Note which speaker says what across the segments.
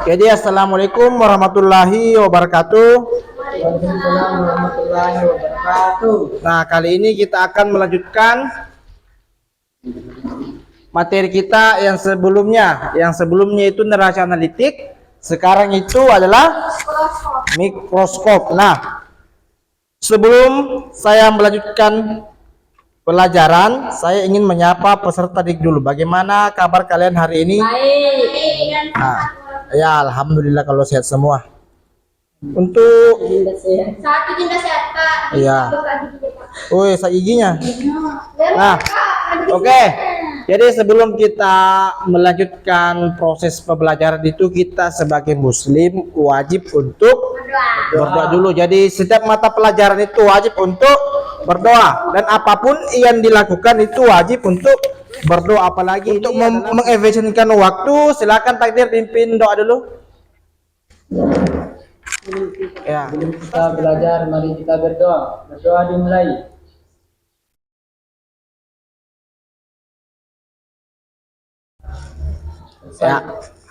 Speaker 1: Jadi assalamualaikum warahmatullahi wabarakatuh.
Speaker 2: Waalaikumsalam warahmatullahi wabarakatuh.
Speaker 1: Nah, kali ini kita akan melanjutkan materi kita yang sebelumnya. Yang sebelumnya itu neraca analitik, sekarang itu adalah mikroskop. Nah, sebelum saya melanjutkan pelajaran, saya ingin menyapa peserta dik dulu. Bagaimana kabar kalian hari ini?
Speaker 3: Baik.
Speaker 1: Nah, ya alhamdulillah kalau sehat semua. Untuk
Speaker 3: Satu dinda sehat, Pak.
Speaker 1: Iya. Woi, saya giginya. Nah, oke. Jadi sebelum kita melanjutkan proses pembelajaran itu, kita sebagai muslim wajib untuk berdoa dulu. Jadi setiap mata pelajaran itu wajib untuk berdoa, dan apapun yang dilakukan itu wajib untuk berdoa. Apalagi untuk mengefisienkan waktu, silakan takdir pimpin doa dulu. Ya.
Speaker 2: Sebelum kita belajar, mari kita berdoa. Berdoa dimulai.
Speaker 1: Ya,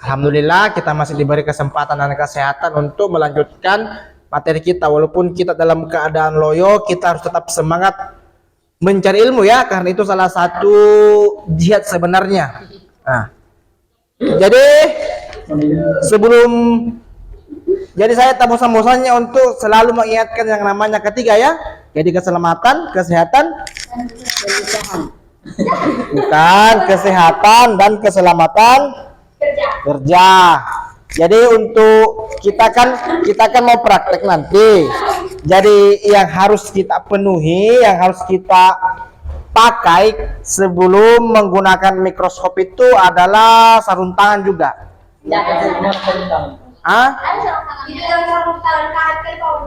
Speaker 1: alhamdulillah kita masih diberi kesempatan dan kesehatan untuk melanjutkan materi kita. Walaupun kita dalam keadaan loyo, kita harus tetap semangat mencari ilmu ya, karena itu salah satu jihad sebenarnya. Nah, jadi saya tak bosan-bosannya untuk selalu mengingatkan yang namanya ketiga ya. Jadi keselamatan, kesehatan, bukan kesehatan dan keselamatan kerja. Jadi untuk kita kan mau praktek nanti. Jadi yang harus kita penuhi, yang harus kita pakai sebelum menggunakan mikroskop itu adalah sarung tangan juga. Ah?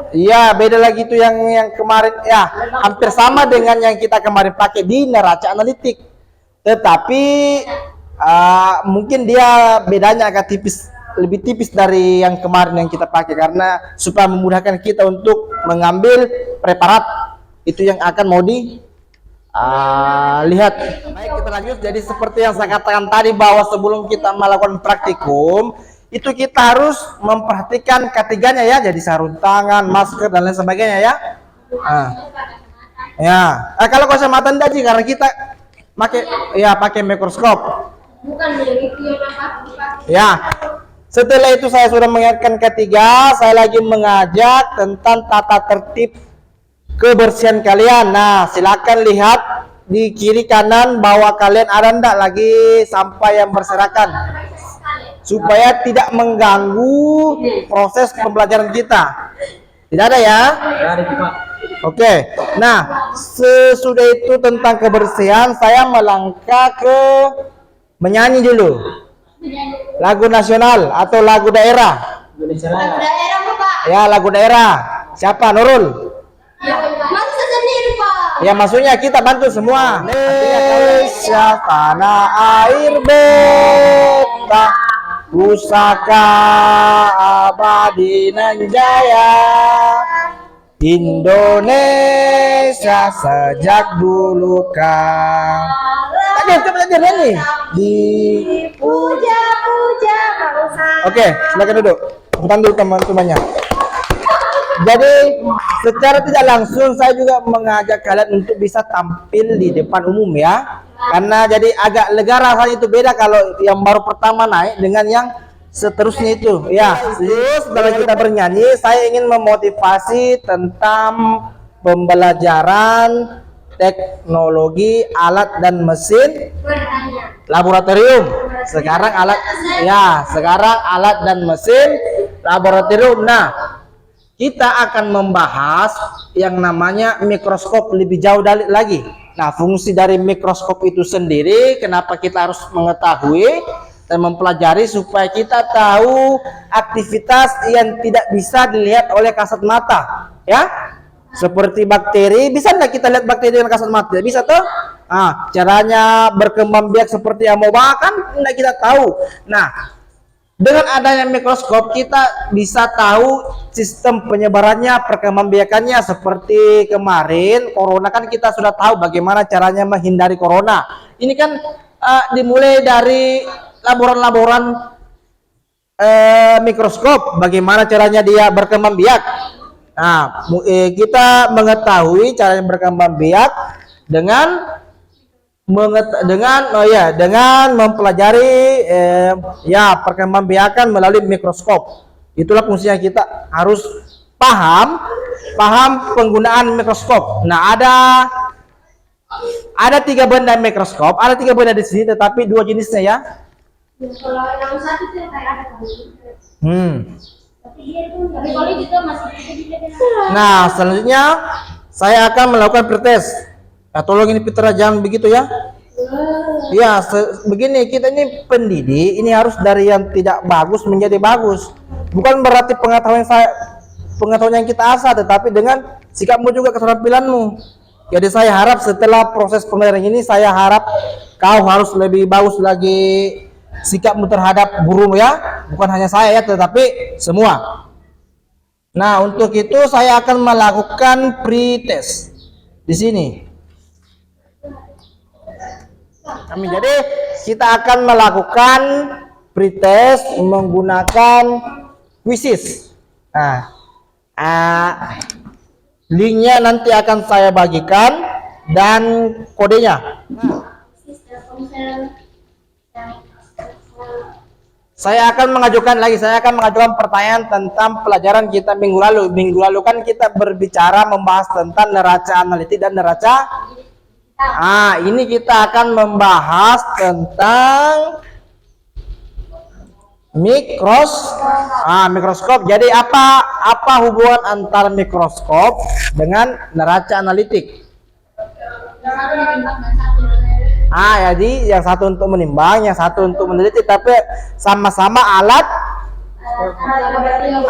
Speaker 1: Iya, beda lagi itu yang kemarin ya, hampir sama dengan yang kita kemarin pakai di neraca analitik. Tetapi mungkin dia bedanya agak tipis, lebih tipis dari yang kemarin yang kita pakai, karena supaya memudahkan kita untuk mengambil preparat itu yang akan mau lihat. Baik, kita lanjut. Jadi seperti yang saya katakan tadi, bahwa sebelum kita melakukan praktikum itu kita harus memperhatikan ketiganya ya. Jadi sarung tangan, masker dan lain sebagainya ya. Kalau kacamata enggak sih, karena kita pakai mikroskop.
Speaker 3: Bukan itu yang apa?
Speaker 1: Ya. Setelah itu saya sudah mengingatkan ketiga, saya lagi mengajak tentang tata tertib kebersihan kalian. Nah, silakan lihat di kiri kanan bahwa kalian ada enggak lagi sampah yang berserakan, supaya tidak mengganggu proses pembelajaran kita. Tidak ada ya? Oke. Nah, sesudah itu tentang kebersihan, saya melangkah ke menyanyi dulu. Lagu nasional atau lagu daerah?
Speaker 3: Lagu daerah, Pak.
Speaker 1: Ya, lagu daerah. Siapa? Nurul?
Speaker 3: Masa sendiri, Pak.
Speaker 1: Ya, maksudnya kita bantu semua. Indonesia tanah air beta, pusaka abadi nan jaya. Indonesia sejak dulu kan. Coba nyanyi.
Speaker 3: Puja-puja bangsa.
Speaker 1: Oke, silakan duduk. Bukan dulu teman-temannya. Jadi secara tidak langsung saya juga mengajak kalian untuk bisa tampil di depan umum ya. Karena jadi agak lega rasanya, itu beda kalau yang baru pertama naik dengan yang seterusnya itu. Ya, setelah kita bernyanyi, saya ingin memotivasi tentang pembelajaran teknologi alat dan mesin laboratorium. Sekarang alat dan mesin laboratorium. Nah, kita akan membahas yang namanya mikroskop lebih jauh lagi. Nah, fungsi dari mikroskop itu sendiri, kenapa kita harus mengetahui dan mempelajari, supaya kita tahu aktivitas yang tidak bisa dilihat oleh kasat mata ya. Seperti bakteri, bisa nggak kita lihat bakteri dengan kasat mata? Bisa tuh. Caranya berkembang biak seperti amoeba kan nggak kita tahu. Nah, dengan adanya mikroskop kita bisa tahu sistem penyebarannya, perkembangbiakannya. Seperti kemarin corona kan kita sudah tahu bagaimana caranya menghindari corona. Ini kan dimulai dari laboran-laboran mikroskop, bagaimana caranya dia berkembang biak? Nah, kita mengetahui cara berkembang biak dengan dengan mempelajari ya perkembangbiakan melalui mikroskop. Itulah fungsinya, kita harus paham penggunaan mikroskop. Nah, ada 3 benda mikroskop, ada 3 benda di sini, tetapi 2 jenisnya ya.
Speaker 3: Kalau yang satu tuh kayak ada kali. Tapi dia tuh tapi kalau itu masih
Speaker 1: Nah, selanjutnya saya akan melakukan pretest. Nah, tolong ini Fitra jangan begitu ya. Ya, begini, kita ini pendidik, ini harus dari yang tidak bagus menjadi bagus. Bukan berarti pengetahuan yang kita asah, tetapi dengan sikapmu juga, keterampilanmu. Jadi saya harap setelah proses pembelajaran ini, saya harap kau harus lebih bagus lagi sikapmu terhadap gurumu ya. Bukan hanya saya ya, tetapi semua. Nah, untuk itu saya akan melakukan pretest di sini. Jadi kita akan melakukan pretest menggunakan quizzes. Nah, linknya nanti akan saya bagikan dan kodenya. Saya akan mengajukan pertanyaan tentang pelajaran kita minggu lalu. Minggu lalu kan kita berbicara membahas tentang neraca analitik dan neraca. Ini kita akan membahas tentang mikroskop. Jadi apa hubungan antara mikroskop dengan neraca analitik? Jadi yang satu untuk menimbang, yang satu untuk meneliti, tapi sama-sama alat.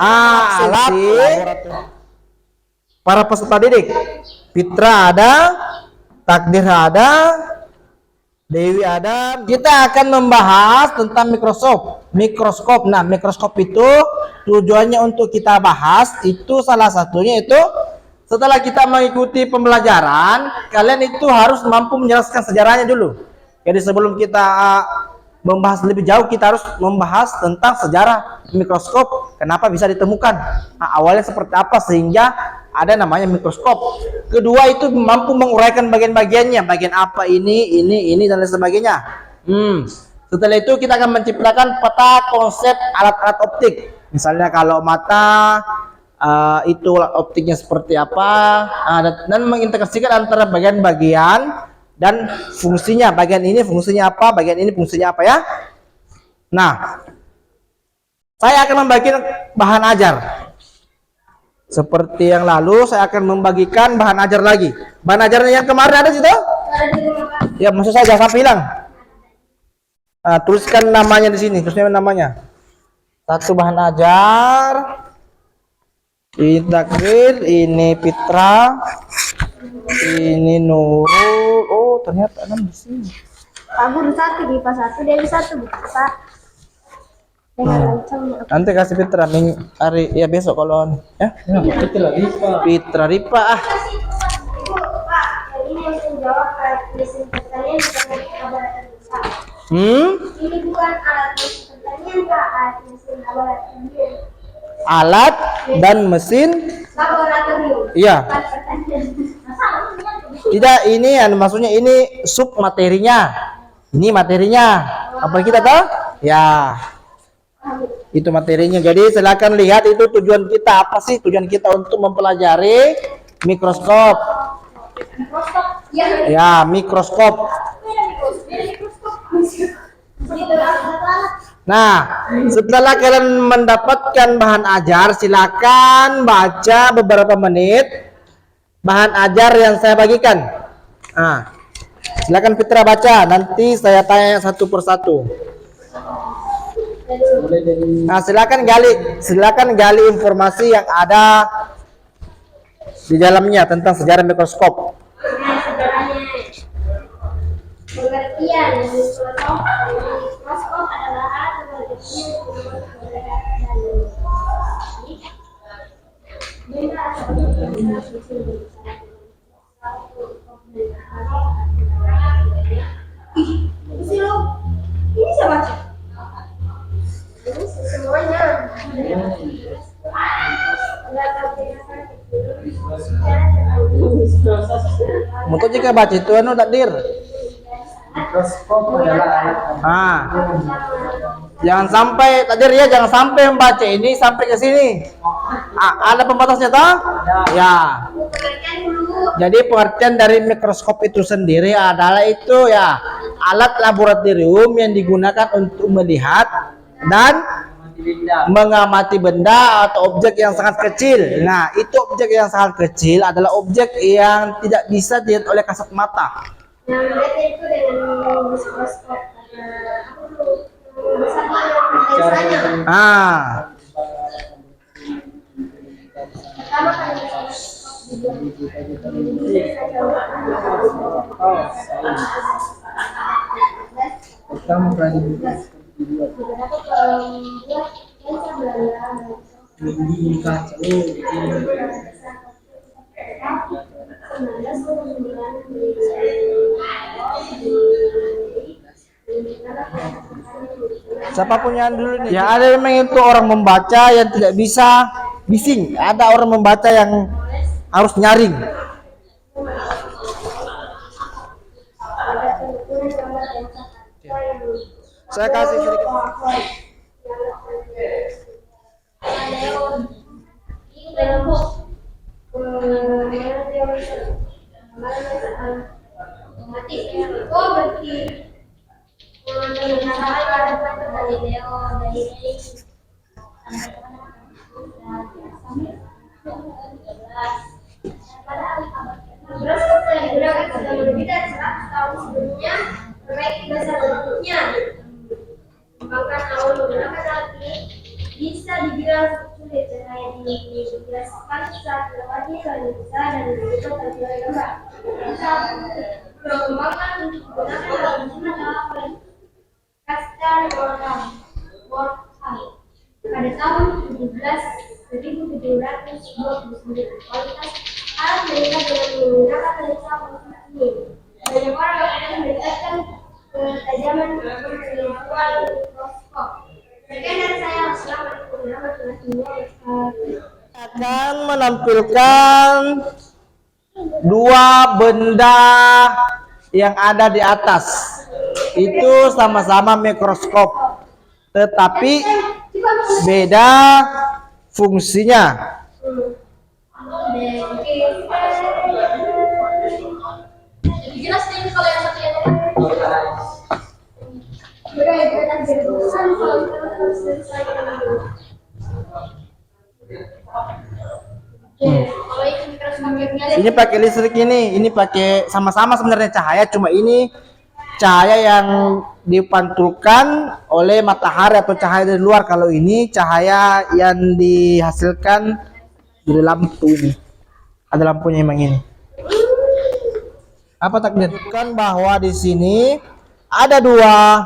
Speaker 1: Alat para peserta didik. Fitra ada, Takdir ada, Dewi ada. Kita akan membahas tentang mikroskop. Nah, mikroskop itu tujuannya untuk kita bahas itu salah satunya itu setelah kita mengikuti pembelajaran, kalian itu harus mampu menjelaskan sejarahnya dulu. Jadi sebelum kita membahas lebih jauh, kita harus membahas tentang sejarah mikroskop, kenapa bisa ditemukan, awalnya seperti apa sehingga ada namanya mikroskop. Kedua itu mampu menguraikan bagian-bagiannya, bagian apa ini dan lain sebagainya. Setelah itu kita akan menciptakan peta konsep alat-alat optik. Misalnya kalau mata itu optiknya seperti apa, dan mengintegrasikan antara bagian-bagian dan fungsinya. Bagian ini fungsinya apa, bagian ini fungsinya apa ya. Nah, saya akan membagikan bahan ajar. Seperti yang lalu, saya akan membagikan bahan ajar lagi. Bahan ajarnya yang kemarin ada situ? Ya, maksud saya jangan sampai hilang. Tuliskan namanya di sini, tuliskan namanya. Satu bahan ajar. Ini Takdir, ini Fitra, ini Nurul. Oh, ternyata ada di sini.
Speaker 3: Pak Guru 1, Dipa 1, Dewi 1, Pak.
Speaker 1: Nanti kasih Fitra hari ya besok kalau ya.
Speaker 2: Fitra Ripa.
Speaker 1: Fitra Ripa
Speaker 3: Pak, ini yang menjawab mesin pertanian bukan laboratorium. Ini bukan alat mesin pertanian, Pak, alat mesin laboratorium.
Speaker 1: Alat dan mesin
Speaker 3: Laboratorium.
Speaker 1: iya. Tidak, ini maksudnya ini sub materinya. Ini materinya. Apa kita tahu? Ya. Itu materinya. Jadi silakan lihat itu tujuan kita apa sih? Tujuan kita untuk mempelajari mikroskop. Ya, mikroskop. Nah, setelah kalian mendapatkan bahan ajar, silakan baca beberapa menit bahan ajar yang saya bagikan. Silakan Fitra baca, nanti saya tanya satu persatu. Nah, silakan gali informasi yang ada di dalamnya tentang sejarah mikroskop.
Speaker 3: Pengertian mikroskop adalah alat penelitian ini siapa? Ini semuanya.
Speaker 1: Mungkin jika baca itu anu takdir.
Speaker 2: Mikroskop adalah alat
Speaker 1: Ah, jangan sampai takdir ya, jangan sampai membaca ini sampai ke sini. Ada pembatasnya toh? Ya. Jadi pengertian dari mikroskop itu sendiri adalah itu ya alat laboratorium yang digunakan untuk melihat dan mengamati benda atau objek yang sangat kecil. Nah, itu objek yang sangat kecil adalah objek yang tidak bisa dilihat oleh kasat mata.
Speaker 3: Nah, berarti itu dengan mikroskop biasanya.
Speaker 1: Ah,
Speaker 3: Pertama kali
Speaker 2: pertama kali dibuat di kaca.
Speaker 1: siapapun yang dulu nih. Ya ada memang itu orang membaca yang tidak bisa bising. Ada orang membaca yang harus nyaring. Saya kasih sedikit.
Speaker 3: Mikroskop telah digunakan sudah lebih dari 100 tahun sebelumnya, memperbaiki dasar bentuknya. Bahkan awal menggunakan alat ini bisa dibilang sulit cahaya dijelaskan saat melewati lensa dan dibuka tampilan gambar. Perkembangan untuk menggunakan alat ini adalah oleh Kastan Morham pada tahun 1729. Kualitas alat mereka dengan menggunakan lensa khusus ini. Banyak orang akan meningkatkan ketajaman visual mikroskop. Sekian dari saya. Assalamualaikum warahmatullahi wabarakatuh.
Speaker 1: Akan menampilkan dua benda yang ada di atas. Itu sama-sama mikroskop, tetapi beda fungsinya.
Speaker 3: Jadi jelas nih kalau yang satu yang
Speaker 1: Ini pakai listrik ini pakai sama-sama sebenarnya cahaya, cuma ini cahaya yang dipantulkan oleh matahari atau cahaya dari luar. Kalau ini cahaya yang dihasilkan dari lampu ini. Ada lampunya emang ini. Apa takdir? Kan bahwa di sini ada dua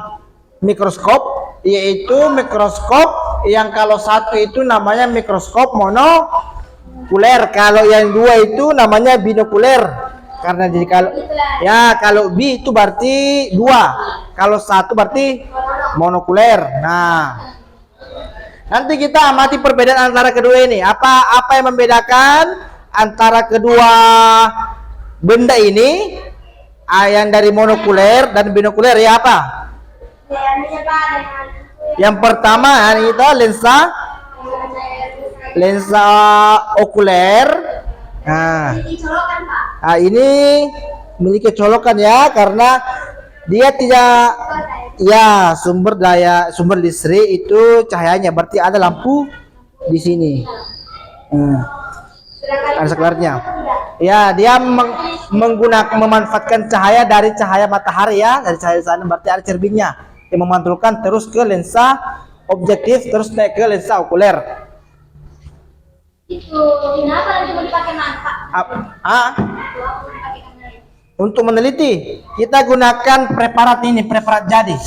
Speaker 1: mikroskop, yaitu mikroskop yang kalau satu itu namanya mikroskop monokuler, kalau yang dua itu namanya binokuler. Karena jadi kalau B itu berarti dua, kalau satu berarti monokuler. Nah, nanti kita amati perbedaan antara kedua ini. Apa yang membedakan antara kedua benda ini, yang dari monokuler dan binokuler ya apa? Yang pertama itu lensa okuler. Nah, ini memiliki colokan ya, karena dia tidak ya sumber listrik itu cahayanya, berarti ada lampu di sini. Ada saklarnya. Ya, dia memanfaatkan cahaya dari cahaya matahari ya, dari cahaya sana, berarti ada cerminnya yang memantulkan terus ke lensa objektif, terus naik ke lensa okuler.
Speaker 3: Itu kenapa nanti mau dipakai manfaat?
Speaker 1: Untuk meneliti kita gunakan preparat ini, preparat jadi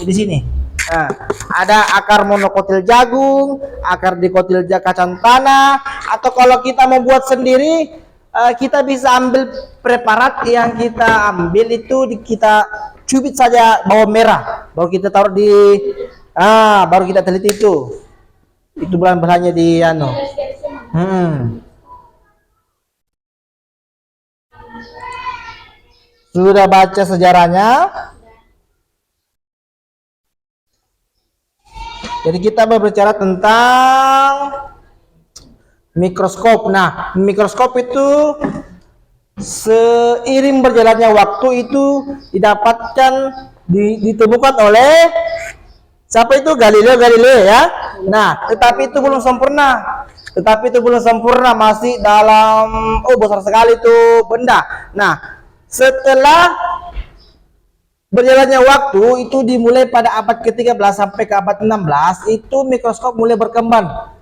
Speaker 1: di sini. Nah, ada akar monokotil jagung, akar dikotil kacang tanah, atau kalau kita membuat sendiri, kita bisa ambil preparat yang kita ambil itu kita cubit saja bawang merah, baru kita taruh di baru kita teliti itu. Itu belahan-belahannya di anu. Sudah baca sejarahnya. Jadi kita berbicara tentang mikroskop. Nah, mikroskop itu seiring berjalannya waktu itu didapatkan ditemukan oleh siapa itu? Galileo Galilei ya. Nah, tetapi itu belum sempurna. Masih dalam besar sekali itu benda. Nah, setelah berjalannya waktu itu dimulai pada abad ke-13 sampai ke abad 16 itu mikroskop mulai berkembang.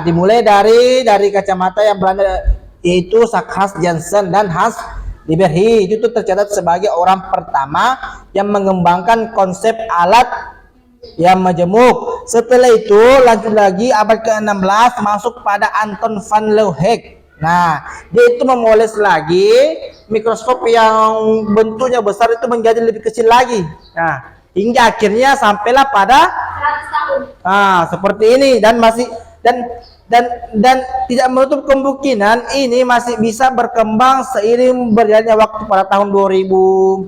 Speaker 1: Dimulai dari kacamata yang Belanda yaitu Hans Janssen dan Hans Lippershey. Itu tercatat sebagai orang pertama yang mengembangkan konsep alat yang majemuk. Setelah itu lanjut lagi abad ke-16 masuk pada Anton van Leeuwenhoek. Nah, dia itu memoles lagi mikroskop yang bentuknya besar itu menjadi lebih kecil lagi. Nah, hingga akhirnya sampailah pada
Speaker 3: 100 tahun.
Speaker 1: seperti ini dan masih dan tidak menutup kemungkinan ini masih bisa berkembang seiring berjalannya waktu pada tahun 2100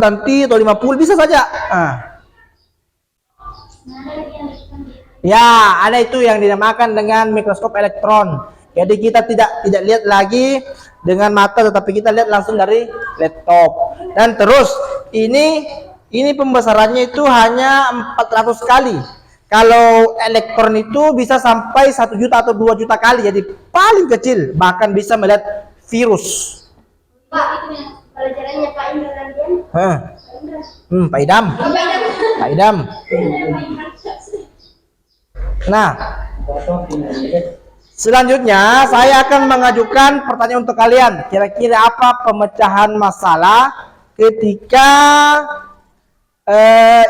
Speaker 1: nanti atau 50 bisa saja. Ya, ada itu yang dinamakan dengan mikroskop elektron. Jadi kita tidak lihat lagi dengan mata, tetapi kita lihat langsung dari laptop. Dan terus ini pembesarannya itu hanya 400 kali. Kalau elektron itu bisa sampai 1 juta atau 2 juta kali. Jadi paling kecil, bahkan bisa melihat virus.
Speaker 3: Pak, itu yang pelajarannya Pak Indra tadi.
Speaker 1: Pak Idam. Pak Idam. Nah, selanjutnya saya akan mengajukan pertanyaan untuk kalian. Kira-kira apa pemecahan masalah ketika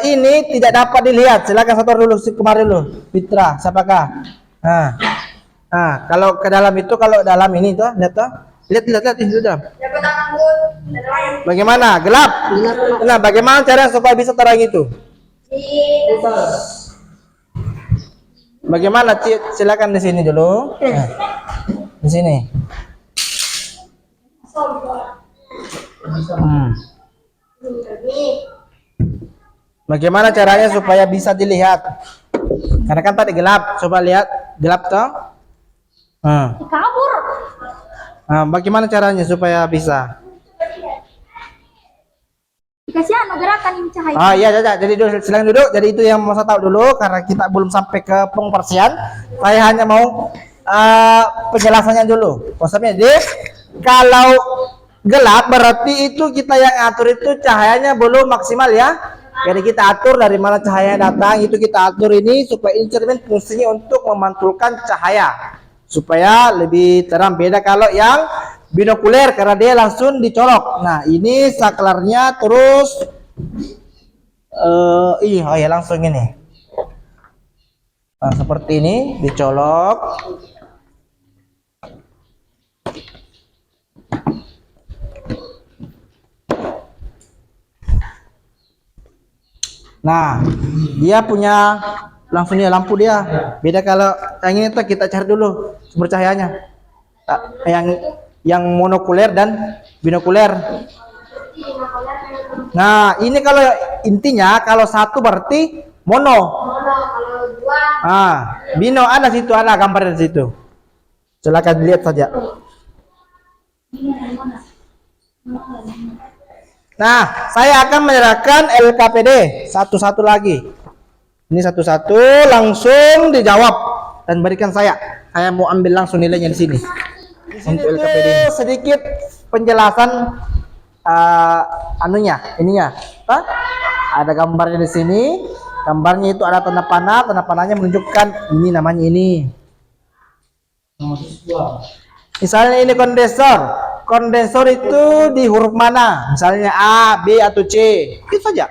Speaker 1: ini tidak dapat dilihat? Silakan satu dulu, si kemarin dulu. Fitra, siapakah? Kalau ke dalam itu, kalau dalam ini tuh, lihat ini sudah. Bagaimana? Gelap. Nah, bagaimana cara supaya bisa terang itu? Bagaimana? Silakan di sini dulu. Di sini. Bagaimana caranya supaya bisa dilihat? Karena kan tadi gelap. Coba lihat gelap toh.
Speaker 3: Kabur.
Speaker 1: Bagaimana caranya supaya bisa?
Speaker 3: Dikasih gerakan ini cahaya.
Speaker 1: Iya. Jadi silakan duduk. Jadi itu yang mau saya tahu dulu karena kita belum sampai ke pengoperasian. Saya hanya mau penjelasannya dulu. Konsepnya. Jadi kalau gelap berarti itu kita yang atur itu cahayanya belum maksimal ya. Jadi kita atur dari mana cahaya datang, itu kita atur ini supaya instrumen fungsinya untuk memantulkan cahaya supaya lebih terang. Beda kalau yang binokuler karena dia langsung dicolok. Nah, ini saklarnya terus langsung ini. Nah, seperti ini dicolok. Nah, dia punya langsungnya lampu dia. Beda kalau yang ini tuh kita cari dulu sumber cahayanya. Yang monokuler dan binokuler. Nah, ini kalau intinya kalau satu berarti mono.
Speaker 3: Kalau dua.
Speaker 1: Bino ada situ, ada gambar di situ. Silakan dilihat saja. Nah, saya akan menyerahkan LKPD satu-satu lagi. Ini satu-satu langsung dijawab dan berikan saya. Saya mau ambil langsung nilainya di sini. Untuk LKPD sedikit penjelasan ininya. Ada gambarnya di sini. Gambarnya itu ada tanda panah. Tanda panahnya menunjukkan ini namanya ini. Misalnya ini kondensor. Kondensor itu di huruf mana? Misalnya A, B atau C. Itu saja.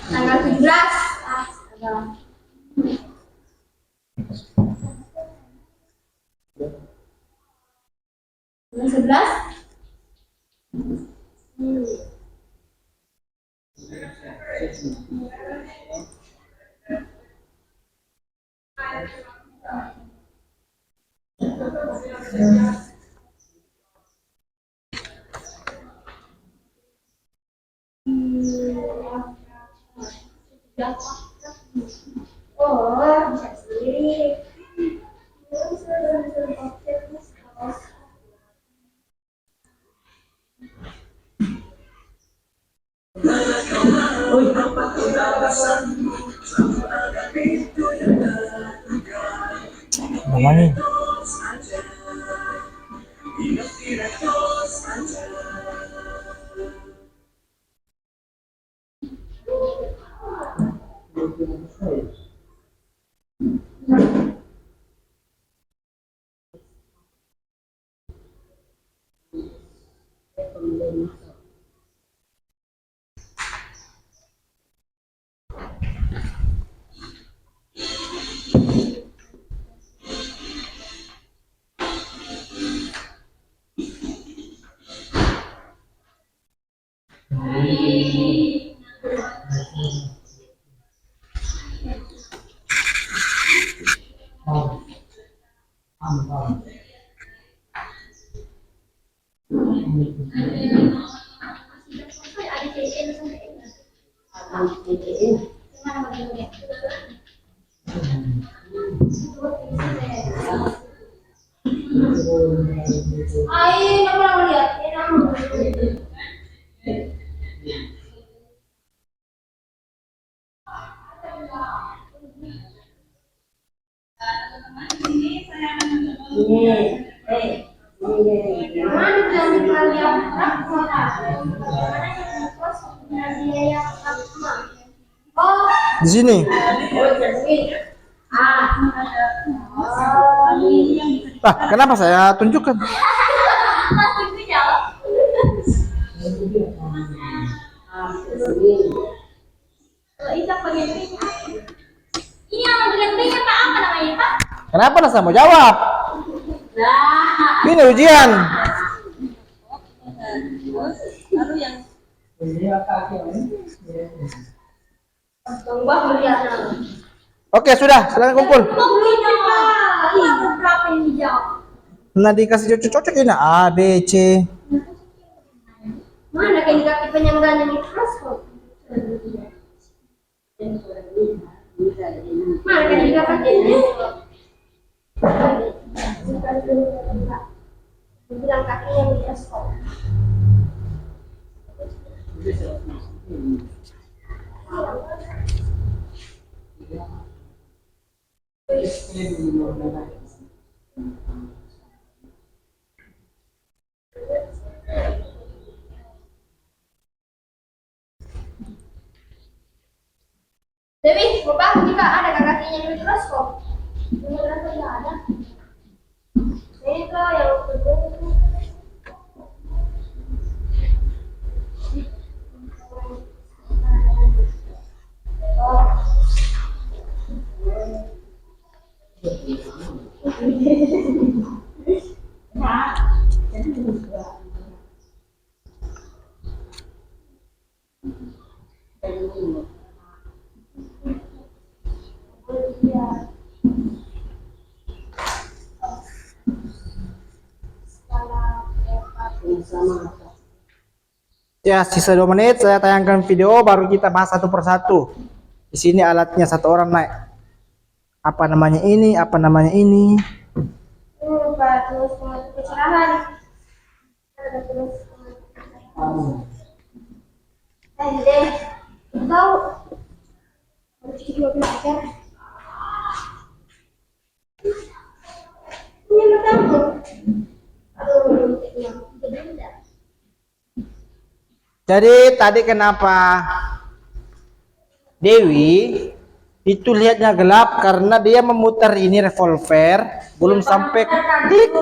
Speaker 3: Tanggal 17. Tanggal 11. Oh, bisa sendiri.
Speaker 1: Namanya.
Speaker 3: Ay, no me lo lihat. Oh,
Speaker 1: Di sini. Ah, kenapa saya tunjukkan?
Speaker 3: ini yang bagian B-nya Pak, apa namanya Pak?
Speaker 1: Kenapa Nasa mau jawab? Ini ujian.
Speaker 3: Bang Bah melihat.
Speaker 1: Oke, sudah, silakan kumpul.
Speaker 3: Iya, berapa yang dijawab?
Speaker 1: Nah, dikasih cocok-cocok ini A, B, C.
Speaker 3: Mana kayak dikasih penyangganya mikroskop? Mana kayak dikasih bilang kakinya mikroskop. Dewi, Bapak jika ada kakinya mikroskop. Beneran tidak ada. Ini tuh yang kedua.
Speaker 1: Ya, sisa 2 menit saya tayangkan video baru kita bahas satu persatu. Di sini alatnya satu orang naik. Apa namanya ini? Apa namanya ini?
Speaker 3: Pak, terus pencerahan. Ada terus. Deh, tahu. Harus juga belajar. Ini bertemu. Aduh, yang beda.
Speaker 1: Jadi tadi kenapa Dewi itu lihatnya gelap karena dia memutar ini revolver belum sampai klik.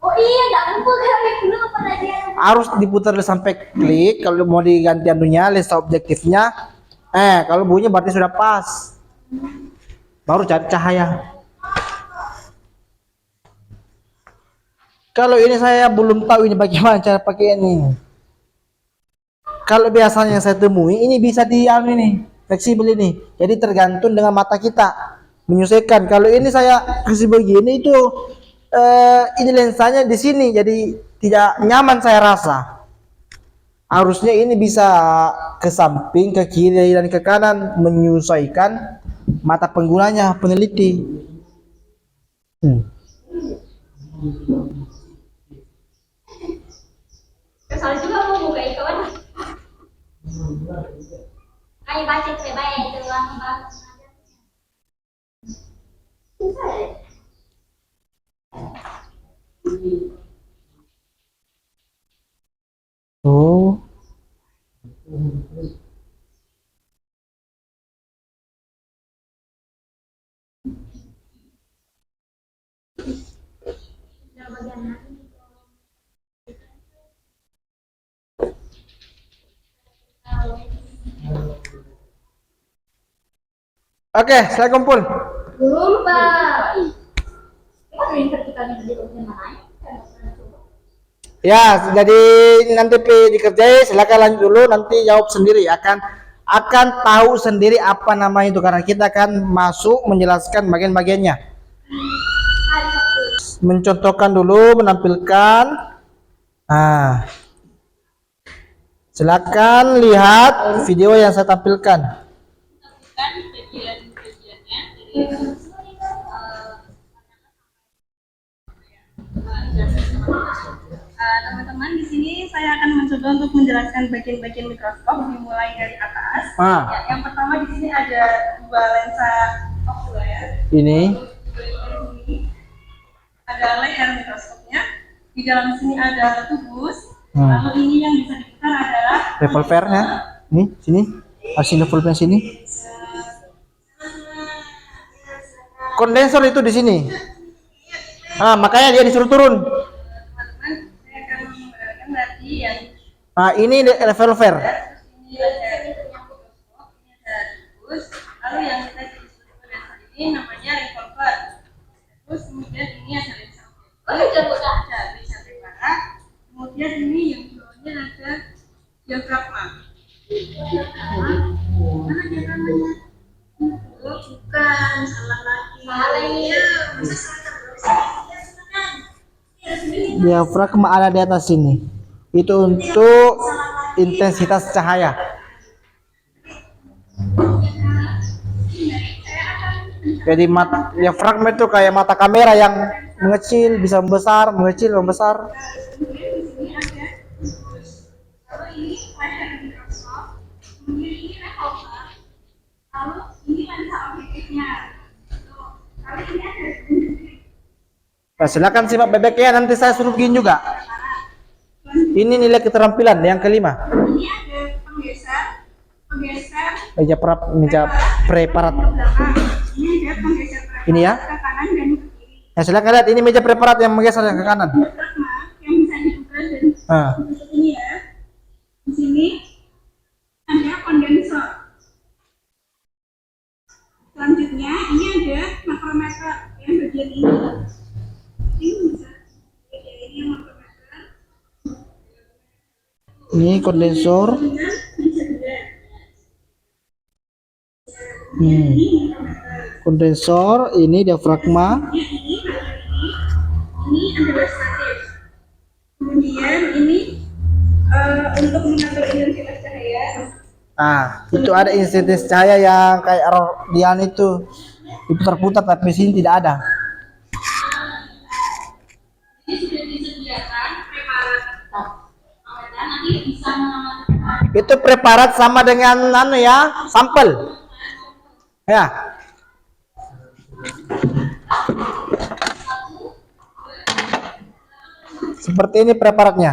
Speaker 3: Oh iya, enggak lupa kali dulu pada dia.
Speaker 1: Harus diputar dulu sampai klik kalau mau diganti anunya lensa objektifnya. Kalau bunyinya berarti sudah pas. Baru cari cahaya. Kalau ini saya belum tahu ini bagaimana cara pakai ini. Kalau biasanya saya temui ini bisa di ini fleksibel ini. Jadi tergantung dengan mata kita menyesuaikan. Kalau ini saya kasih begini itu ini lensanya di sini jadi tidak nyaman saya rasa. Harusnya ini bisa ke samping, ke kiri dan ke kanan menyesuaikan mata penggunanya peneliti.
Speaker 3: Kesal juga mau buka itu kan. Ayo baca baik itu lang bang.
Speaker 1: Oh. Oke, saya kumpul.
Speaker 3: Belum pak. Emang yang kita di mana?
Speaker 1: Ya, jadi nanti dikerjai silakan lanjut dulu nanti jawab sendiri akan tahu sendiri apa nama itu karena kita akan masuk menjelaskan bagian-bagiannya. Mencontohkan dulu menampilkan. Nah. Silakan lihat video yang saya tampilkan.
Speaker 4: Teman-teman, di sini saya akan mencoba untuk menjelaskan bagian-bagian mikroskop dimulai dari atas. Ya, yang pertama di sini ada dua lensa okuler.
Speaker 1: Ini
Speaker 4: ada layer mikroskopnya. Di dalam sini ada tubus. Lalu ini yang bisa diputar adalah
Speaker 1: revolvernya. Nih, sini. Hasil revolvernya sini. Kondensor itu di sini. Makanya dia disuruh turun.
Speaker 4: teman-teman, saya akan menggunakan berarti yang
Speaker 1: Ini revolver.
Speaker 4: ini ada mikroskop, ini ada tubus. Lalu yang kita disebut lensa ini namanya revolver. Terus kemudian ini ada lensa ada lensa preparat. Kemudian ini yang di bawahnya ada diafragma. Mana diafragmanya? Oh, bukan, salah lagi.
Speaker 3: Salah ini.
Speaker 1: Diafragma ada di atas sini. Itu untuk intensitas cahaya. Jadi diafragma itu kayak mata kamera yang mengecil bisa membesar, mengecil membesar.
Speaker 4: Kemudian di sini ada tubus. Lalu ini layar mikroskop. Kemudian ini revolver. Lalu ini lensa objektifnya. Lalu ini ada
Speaker 1: Nah, silakan simak bebeknya nanti saya suruh begini juga. Ini nilai keterampilan yang kelima.
Speaker 4: ini ada penggeser
Speaker 1: Meja preparat.
Speaker 4: ke belakang. Ini ada penggeser preparat
Speaker 1: Ini ya.
Speaker 4: ke kanan dan ke kiri.
Speaker 1: Nah, silakan lihat ini meja preparat yang menggeser ke kanan.
Speaker 4: Diafragma yang bisa dibuka dan tutup ini ya. Di sini ada kondensor. Selanjutnya ini ada makrometer yang bagian ini. Ini bisa bagian ini yang makrometer.
Speaker 1: Ini kondensor.
Speaker 4: Dengan meja dua.
Speaker 1: Kondensor, ini diafragma.
Speaker 4: Ini adalah statif. Kemudian ini untuk mengatur intensitas cahaya.
Speaker 1: Itu ada intensitas cahaya yang kayak Dian itu diputar-putar tapi sini tidak ada.
Speaker 4: Ini sudah disediakan preparat. Nanti bisa mengamalkan.
Speaker 1: Itu preparat sama dengan sampel. Ya. Seperti ini preparatnya.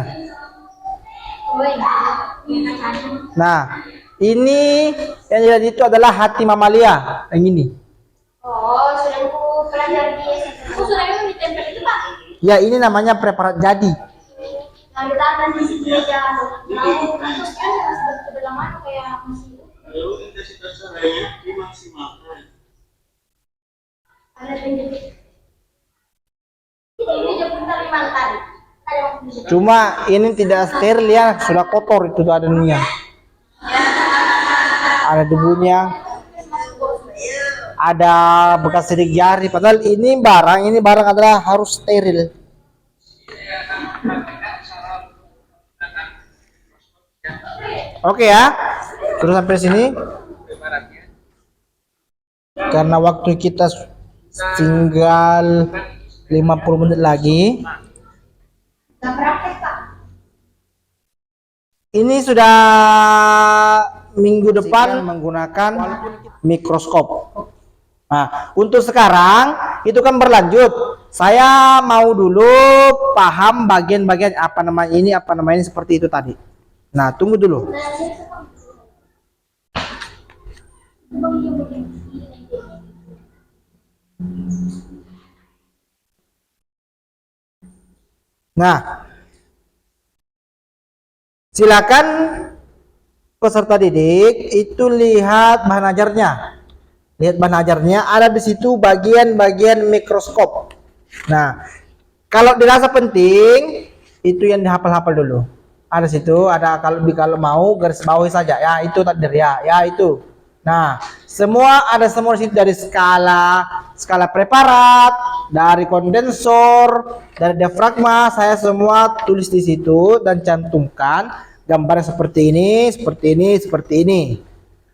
Speaker 1: Nah, ini yang jadi itu adalah hati mamalia yang ini.
Speaker 3: Oh, sudah aku pelajari di SMP. Oh, sudah memang ditempel itu pak?
Speaker 1: Ya, ini namanya preparat jadi.
Speaker 3: Yang ditaruh di sini meja. Mau kasusnya sebelah mana kayak masih.
Speaker 5: Lalu intensitas cahayanya dimaksimalkan.
Speaker 3: Ada penjepit. Ini meja putar lima tadi. Ada waktu di sini.
Speaker 1: Cuma ini tidak steril ya, sudah kotor itu adanya. ada debunya, ada bekas sidik jari. Padahal ini barang adalah harus steril. Oke ya, terus sampai sini. Karena waktu kita tinggal 50 menit lagi. Ini sudah minggu depan menggunakan mikroskop. Nah, untuk sekarang itu kan berlanjut. Saya mau dulu paham bagian-bagian apa namanya ini seperti itu tadi. Nah, tunggu dulu. Nah, silakan peserta didik itu lihat bahan ajarnya. Lihat bahan ajarnya, ada di situ bagian-bagian mikroskop. Nah, kalau dirasa penting itu yang dihafal-hafal dulu. Ada situ, ada kalau mau garis bawahi saja ya, itu tadi ya itu. Nah, ada semua di situ, dari skala preparat, dari kondensor, dari diafragma, saya semua tulis di situ dan cantumkan gambarnya seperti ini.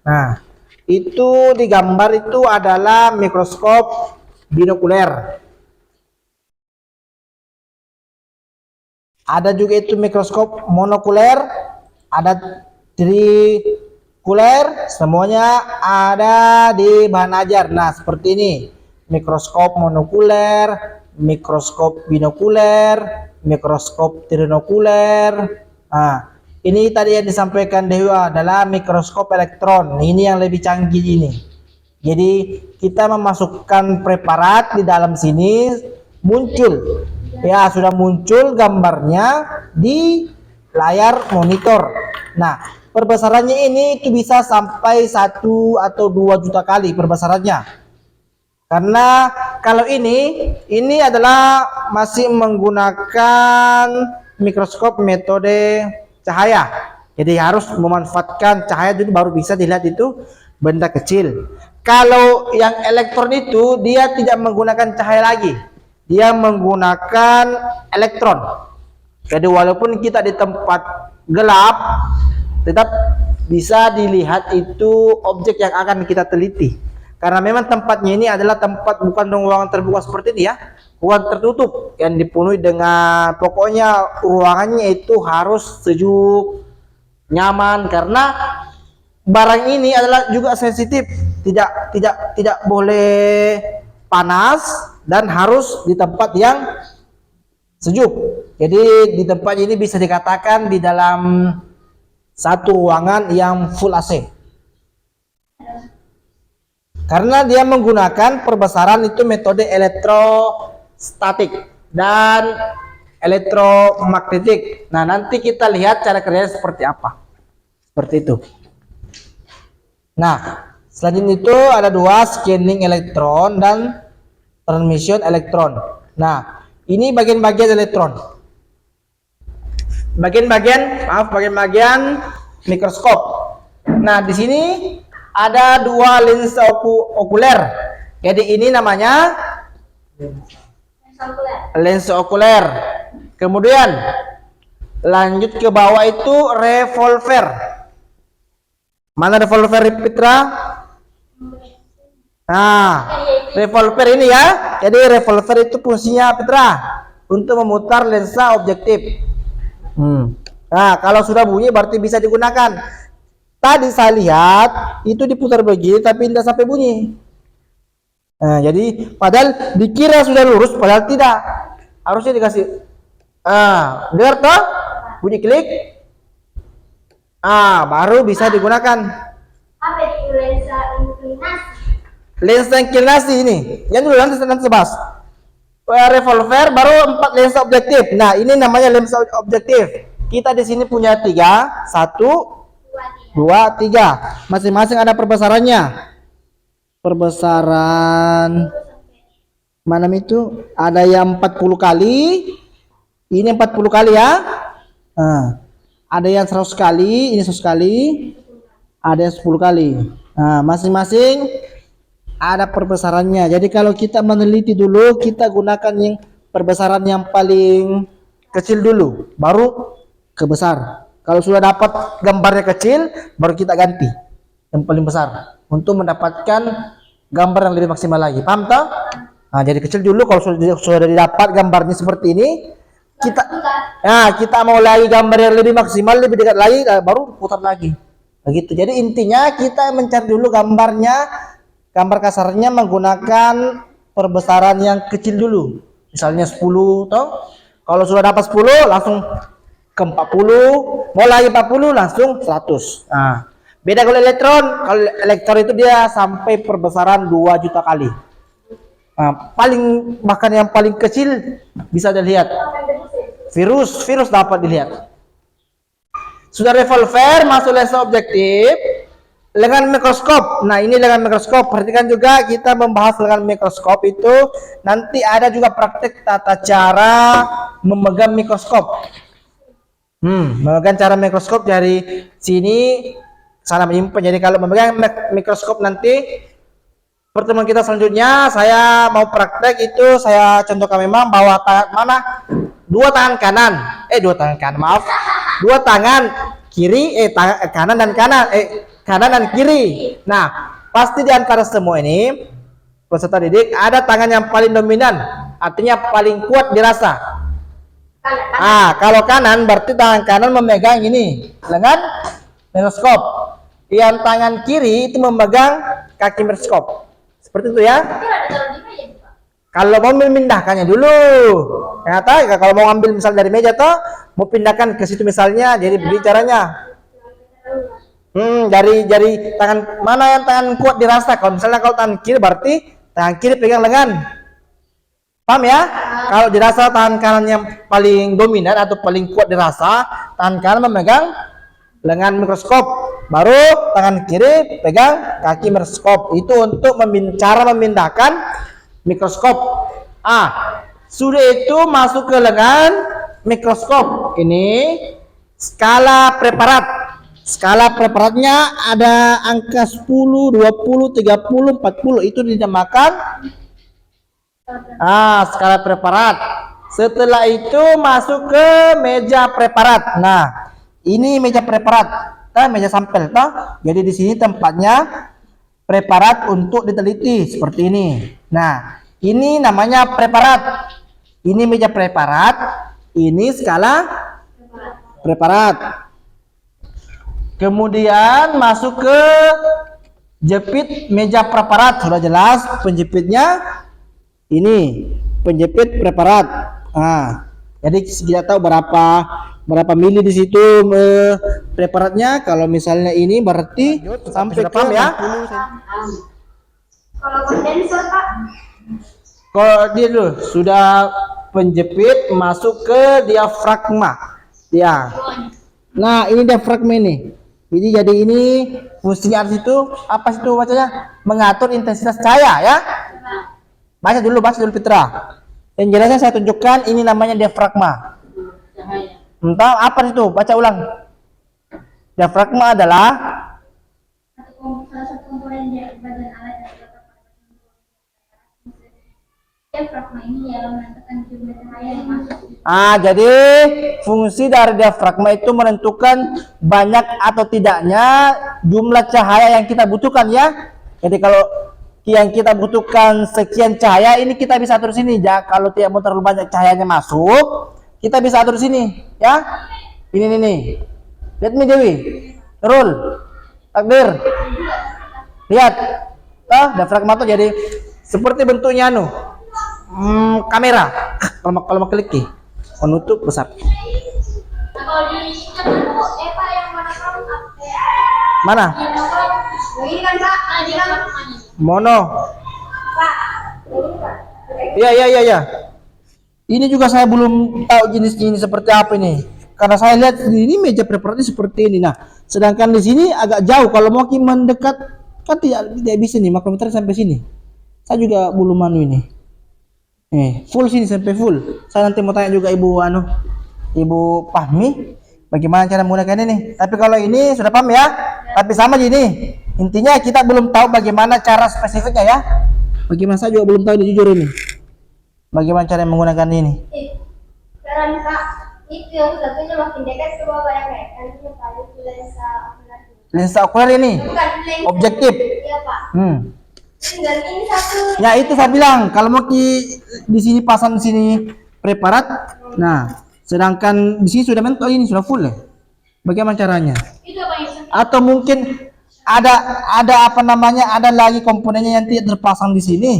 Speaker 1: Nah, itu di gambar itu adalah mikroskop binokuler. Ada juga itu mikroskop monokuler, ada trikuler, semuanya ada di bahan ajar. Nah, seperti ini. Mikroskop monokuler, mikroskop binokuler, mikroskop trinokuler. Nah, ini tadi yang disampaikan Dewa adalah mikroskop elektron. Ini yang lebih canggih ini. Jadi kita memasukkan preparat di dalam sini, muncul. Ya, sudah muncul gambarnya di layar monitor. Nah, perbesarannya ini itu bisa sampai 1 atau 2 juta kali perbesarannya. Karena kalau ini adalah masih menggunakan mikroskop metode cahaya. Jadi harus memanfaatkan cahaya dulu baru bisa dilihat itu benda kecil. Kalau yang elektron itu dia tidak menggunakan cahaya lagi. Dia menggunakan elektron. Jadi walaupun kita di tempat gelap, tetap bisa dilihat itu objek yang akan kita teliti. Karena memang tempatnya ini adalah tempat bukan ruangan terbuka seperti ini ya, ruangan tertutup yang dipenuhi dengan, pokoknya ruangannya itu harus sejuk, nyaman, karena barang ini adalah juga sensitif, tidak boleh panas dan harus di tempat yang sejuk. Jadi di tempat ini bisa dikatakan di dalam satu ruangan yang full AC. Karena dia menggunakan perbesaran itu metode elektrostatik dan elektromagnetik. Nah, nanti kita lihat cara kerjanya seperti apa. Seperti itu. Nah, selanjutnya itu ada 2, scanning elektron dan transmission elektron. Nah, ini bagian-bagian elektron. Bagian-bagian mikroskop. Nah, di sini ada 2 lensa okuler. Jadi ini namanya lensa okuler. Kemudian lanjut ke bawah itu revolver. Mana revolver, Fitra? Nah, revolver ini ya. Jadi revolver itu fungsinya, Fitra, untuk memutar lensa objektif. Nah, kalau sudah bunyi berarti bisa digunakan. Tadi saya lihat itu diputar begini tapi tidak sampai bunyi. Nah, jadi padahal dikira sudah lurus, padahal tidak. Harusnya dikasih. Dengar toh? Bunyi klik. Baru bisa digunakan.
Speaker 3: Apa itu lensa inklinasi?
Speaker 1: Lensa inklinasi ini. Yang dulu nanti sebahas. Revolver baru 4 lensa objektif. Nah, ini namanya lensa objektif. Kita di sini punya 3, 1, 2, 3. Masing-masing ada perbesarannya. Perbesaran mana itu? Ada yang 40 kali. Ini 40 kali ya. Ada yang 100 kali, ini 100 kali. ada yang 10 kali. Nah, masing-masing ada perbesarannya. Jadi kalau kita meneliti dulu, kita gunakan yang perbesaran yang paling kecil dulu, baru ke besar. Kalau sudah dapat gambarnya kecil, baru kita ganti yang paling besar untuk mendapatkan gambar yang lebih maksimal lagi. Paham toh? Nah, jadi kecil dulu. Kalau sudah didapat gambarnya seperti ini, kita mau lagi gambar yang lebih maksimal, lebih dekat lagi, baru putar lagi. Begitu. Jadi intinya kita mencari dulu gambar kasarnya menggunakan perbesaran yang kecil dulu. Misalnya 10 toh. Kalau sudah dapat 10 langsung ke 40, mau lagi 40 langsung 100. Nah, beda kalau elektron. Kalau elektron itu dia sampai perbesaran 2 juta kali. Nah, bahkan yang paling kecil bisa dilihat. Virus dapat dilihat. Sudah revolver, masuk lensa objektif, lengan mikroskop. Nah, ini lengan mikroskop. Perhatikan juga kita membahas lengan mikroskop itu nanti ada juga praktek tata cara memegang mikroskop. Memegang cara mikroskop dari sini sana menyimpan. Jadi kalau memegang mikroskop nanti pertemuan kita selanjutnya saya mau praktek itu saya contohkan memang bahwa tangan mana dua tangan kiri kanan dan kiri. Nah, pasti di antara semua ini peserta didik ada tangan yang paling dominan, artinya paling kuat dirasa. Kalau kanan berarti tangan kanan memegang ini lengan mikroskop, yang tangan kiri itu memegang kaki mikroskop. Seperti itu ya. Kalau mau memindahkannya dulu, ternyata kalau mau ambil misal dari meja toh, mau pindahkan ke situ misalnya, jadi begini caranya. Dari tangan mana yang tangan kuat dirasa. Kalau misalnya kalau tangan kiri berarti tangan kiri pegang lengan. Paham ya? Kalau dirasa tangan kanan yang paling dominan atau paling kuat dirasa, tangan kanan memegang lengan mikroskop, baru tangan kiri pegang kaki mikroskop. Itu untuk cara memindahkan mikroskop. Sudah itu masuk ke lengan mikroskop. Ini skala preparat. Skala preparatnya ada angka 10, 20, 30, 40. Itu dinamakan skala preparat. Setelah itu masuk ke meja preparat. Nah, ini meja preparat, meja sampel toh. Jadi di sini tempatnya preparat untuk diteliti seperti ini. Nah, ini namanya preparat. Ini meja preparat, ini skala preparat. Kemudian masuk ke jepit meja preparat. Sudah jelas penjepitnya. Ini penjepit preparat. Jadi kita tahu berapa mili di situ preparatnya. Kalau misalnya ini berarti sampai ke ya.
Speaker 3: Kalau kondensor Pak?
Speaker 1: Kalau dia dulu sudah penjepit masuk ke diafragma. Ya. Nah, ini diafragma ini. Jadi ini fungsinya itu apa sih itu bacanya? Mengatur intensitas cahaya ya. Baca dulu Fitra. Yang jelasnya saya tunjukkan, ini namanya diafragma. Entah apa itu, baca ulang. Diafragma adalah
Speaker 3: salah satu komponen badan alat yang terletak pada diafragma ini yang menentukan jumlah cahaya yang masuk.
Speaker 1: Jadi fungsi dari diafragma itu menentukan banyak atau tidaknya jumlah cahaya yang kita butuhkan ya. Jadi kalau yang kita butuhkan sekian cahaya, ini kita bisa atur sini ya. Kalau tidak mau terlalu banyak cahayanya masuk, kita bisa atur sini ya. Ini nih. Lihat nih Dewi. Rul. Takdir. Lihat. Diafragma itu jadi seperti bentuknya kamera. Kalau mau klik nih, menutup besar.
Speaker 3: Nah, kalau di sini Pak yang mana kamu?
Speaker 1: Mana?
Speaker 3: Ini kan Pak, ini kan
Speaker 1: Mono.
Speaker 3: Pak.
Speaker 1: Iya. Ini juga saya belum tahu jenisnya ini seperti apa ini. Karena saya lihat ini meja preparatnya seperti ini. Nah, sedangkan di sini agak jauh. Kalau mau mendekat kan tidak bisa nih, makrometer sampai sini. Saya juga belum ini. Full sini sampai full. Saya nanti mau tanya juga Ibu Fahmi bagaimana cara menggunakan ini. Tapi kalau ini sudah paham ya? Tapi sama gini. Intinya kita belum tahu bagaimana cara spesifiknya ya. Bagaimana saya juga belum tahu ini, jujur ini. Bagaimana cara menggunakan ini?
Speaker 3: Kerangka itu yang satunya makin dekat ke bawah yang kayak nantinya paling lensa akurat.
Speaker 1: Lensa okuler ini.
Speaker 3: Bukan lensa.
Speaker 1: Objektif.
Speaker 3: Iya Pak. Dan ini satu.
Speaker 1: Ya itu saya bilang kalau mau di sini pasang di sini preparat. Nah, sedangkan di sini sudah mentok ini sudah full ya. Bagaimana caranya?
Speaker 3: Itu apa yang
Speaker 1: Atau mungkin ada apa namanya? Ada lagi komponennya yang tidak terpasang di sini.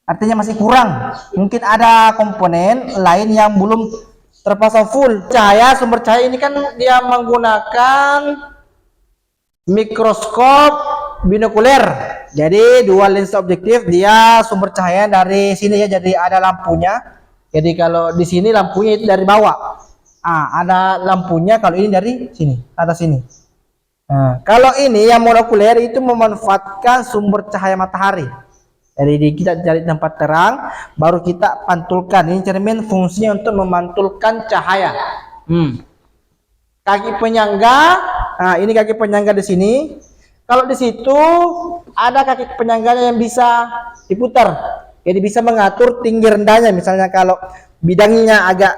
Speaker 1: Artinya masih kurang. Mungkin ada komponen lain yang belum terpasang full. Sumber cahaya ini kan dia menggunakan mikroskop binokuler. Jadi dua lensa objektif, dia sumber cahaya dari sini ya. Jadi ada lampunya. Jadi kalau di sini lampunya itu dari bawah. Ada lampunya kalau ini dari sini, atas sini. Nah, kalau ini yang monokuler itu memanfaatkan sumber cahaya matahari. Jadi kita cari tempat terang, baru kita pantulkan. Ini cermin fungsinya untuk memantulkan cahaya. Kaki penyangga, nah ini kaki penyangga di sini. Kalau di situ ada kaki penyangganya yang bisa diputar, jadi bisa mengatur tinggi rendahnya. Misalnya kalau bidangnya agak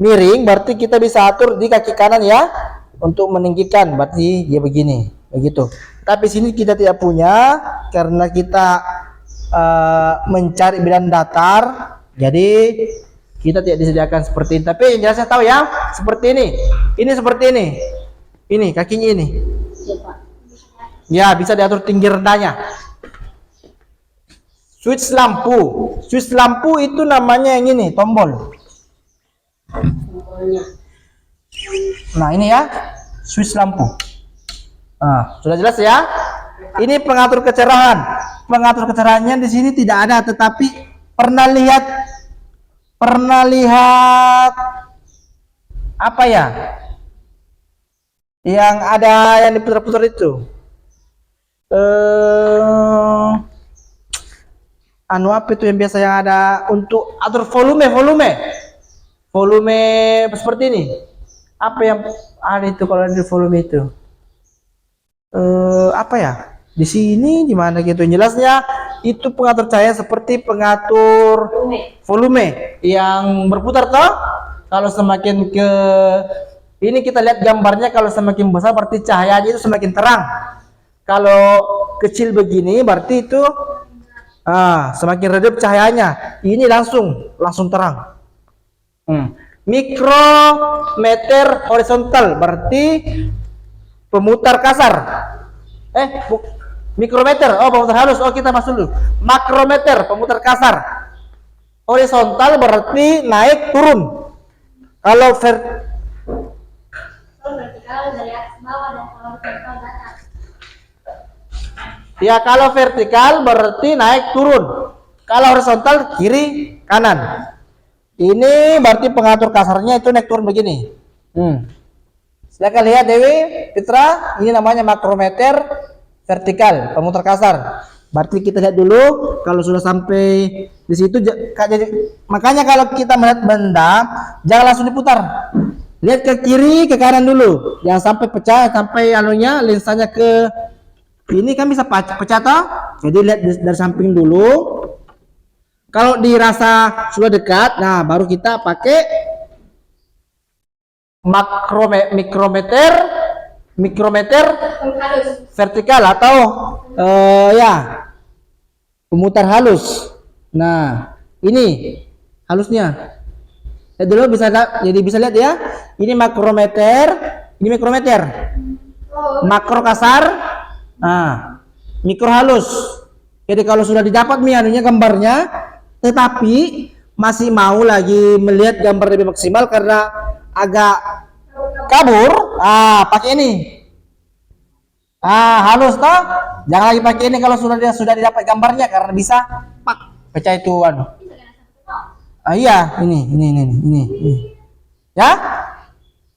Speaker 1: miring, berarti kita bisa atur di kaki kanan ya, untuk meninggikan. Berarti dia begini, begitu. Tapi sini kita tidak punya karena kita mencari bidang datar, jadi kita tidak disediakan seperti ini. Tapi yang jelas saya tahu ya, seperti ini seperti ini kakinya ini. Ya, bisa diatur tinggi rendahnya. Switch lampu itu namanya yang ini, tombol. Nah, ini ya, switch lampu. Nah, sudah jelas ya. Ini pengatur kecerahan. Pengatur kecerahannya di sini tidak ada, tetapi pernah lihat apa ya? Yang ada yang diputar-putar itu. Apa itu yang biasa yang ada untuk atur volume seperti ini. Apa yang ada itu kalau di volume itu? Apa ya? Di sini di mana gitu? Jelasnya itu pengatur cahaya seperti pengatur volume yang berputar toh. Kalau semakin ke ini kita lihat gambarnya, kalau semakin besar berarti cahayanya itu semakin terang. Kalau kecil begini berarti itu semakin redup cahayanya. Ini langsung terang. Mikrometer horizontal berarti pemutar kasar. Mikrometer, pemutar halus. Kita masuk dulu. Makrometer, pemutar kasar. Horizontal berarti naik turun. Kalau
Speaker 3: vertikal dari atas bawah dan kalau horizontal ke atas.
Speaker 1: Ya, kalau vertikal berarti naik turun. Kalau horizontal kiri kanan. Ini berarti pengatur kasarnya itu naik turun begini. Silakan lihat Dewi, Fitra, ini namanya makrometer vertikal, pemutar kasar. Berarti kita lihat dulu kalau sudah sampai di situ. Jadi makanya kalau kita melihat benda jangan langsung diputar. Lihat ke kiri, ke kanan dulu. Jangan sampai pecah, sampai anunya lensanya ke ini kan bisa pecah toh. Jadi lihat dari samping dulu. Kalau dirasa sudah dekat, nah baru kita pakai mikrometer vertikal atau ya pemutar halus. Nah, ini halusnya. Dulu bisa jadi bisa lihat ya. Ini makrometer, ini mikrometer. Makro kasar, mikro halus. Jadi kalau sudah didapat anunya gambarnya, tetapi masih mau lagi melihat gambar lebih maksimal karena agak kabur, pakai ini. Halus toh, jangan lagi pakai ini kalau sudah didapat gambarnya karena bisa pecah itu iya, ini. Ya.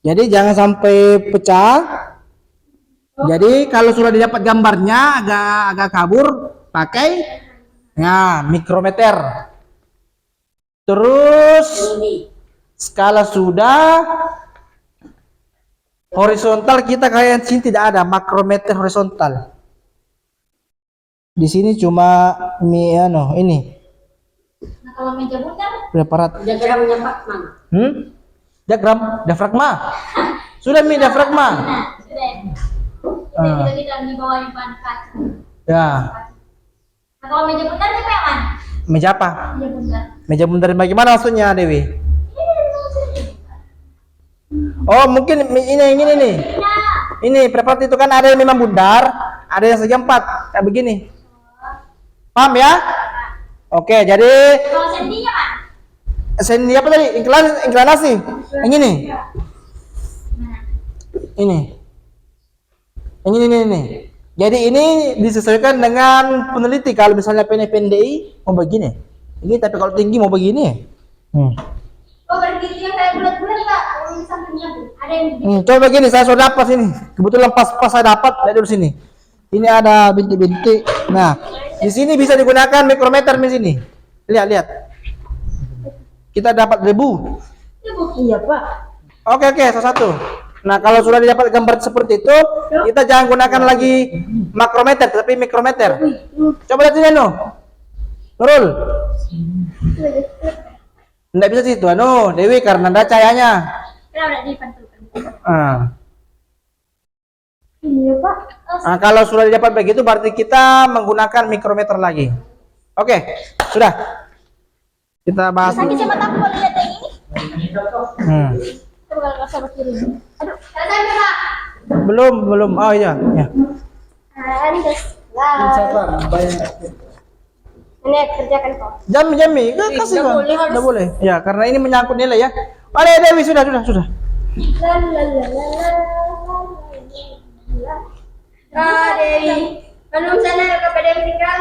Speaker 1: Jadi jangan sampai pecah. Jadi kalau sudah didapat gambarnya agak kabur, pakai ya mikrometer. Terus skala sudah, Horizontal kita kayak sini tidak ada makrometer horizontal. Di sini cuma ini
Speaker 3: Nah, kalau meja bundar,
Speaker 1: preparat.
Speaker 2: Diagramnya Pak mana?
Speaker 1: Diagram diafragma. Sudah diafragma.
Speaker 3: nah, sudah. Kita di bawah ban kaca.
Speaker 1: Ya.
Speaker 3: Nah, kalau meja bundar siapa yang mana?
Speaker 1: Meja apa?
Speaker 3: Meja bundar.
Speaker 1: Meja bundar bagaimana maksudnya, Dewi? Oh, mungkin ini nih. Ini preparat itu kan ada yang memang bundar, ada yang segi 4 kayak begini. Paham ya? Oke, jadi
Speaker 3: Kalau sendinya mana?
Speaker 1: sendi apa tadi? Inklinasi. Yang ini. Ini. Yang ini. Jadi ini disesuaikan dengan peneliti. Kalau misalnya pendek mau begini. Ini tapi kalau tinggi mau begini.
Speaker 3: Oh, berarti yang kayak bulat-bulat Pak. Yang sampingnya tuh. Ada yang
Speaker 1: Coba begini, saya sudah dapat sini. Kebetulan pas saya dapat dari dulu sini. Ini ada bintik-bintik. Nah, di sini bisa digunakan mikrometer di sini. Lihat. Kita dapat debu.
Speaker 2: Iya Pak.
Speaker 1: Oke, salah satu. Nah, kalau sudah didapat gambar seperti itu, kita jangan gunakan lagi makrometer, tapi mikrometer. Coba lihat sini, Nurul. Nggak bisa situ, Dewi, karena ada cahayanya.
Speaker 3: udah dipantulkan.
Speaker 2: Iya Pak.
Speaker 1: Nah, kalau sudah didapat begitu, berarti kita menggunakan mikrometer lagi. Oke, sudah. Kita bahas.
Speaker 3: Tapi siapa tahu boleh lihat yang ini? Coba kalau sama kiri. Aduh, sampai Pak.
Speaker 1: Belum. Oh iya.
Speaker 3: Ini guys.
Speaker 2: Sabar, bayang.
Speaker 3: Ini kerjakan kok.
Speaker 1: Jami, kasih kan? Nggak boleh. Ya, karena ini menyangkut nilai ya. Ada Dewi, sudah.
Speaker 3: Dewi, belum sana kepada yang tinggal.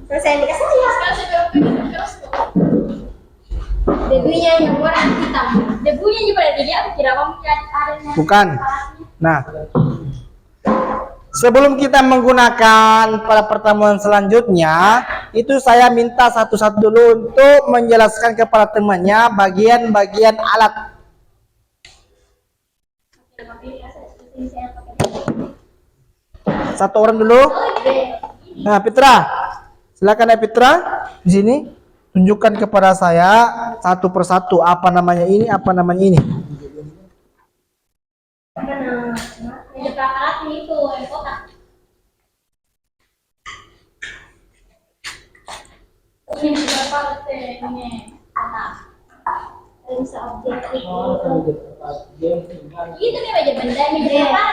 Speaker 3: Selesai dikasih debunya yang warna hitam. Debunya juga ada dia. Kira kamu ada.
Speaker 1: Bukan. Nah, sebelum kita menggunakan pada pertemuan selanjutnya, itu saya minta satu-satu dulu untuk menjelaskan kepada temannya bagian-bagian alat. Satu orang dulu. Nah, Fitra, silakan ya Fitra, di sini tunjukkan kepada saya satu persatu apa namanya ini.
Speaker 3: Meja prakarya itu yang kotak. Ini berapa ini kotak. Bisa objektif itu nih meja benda ini berapa?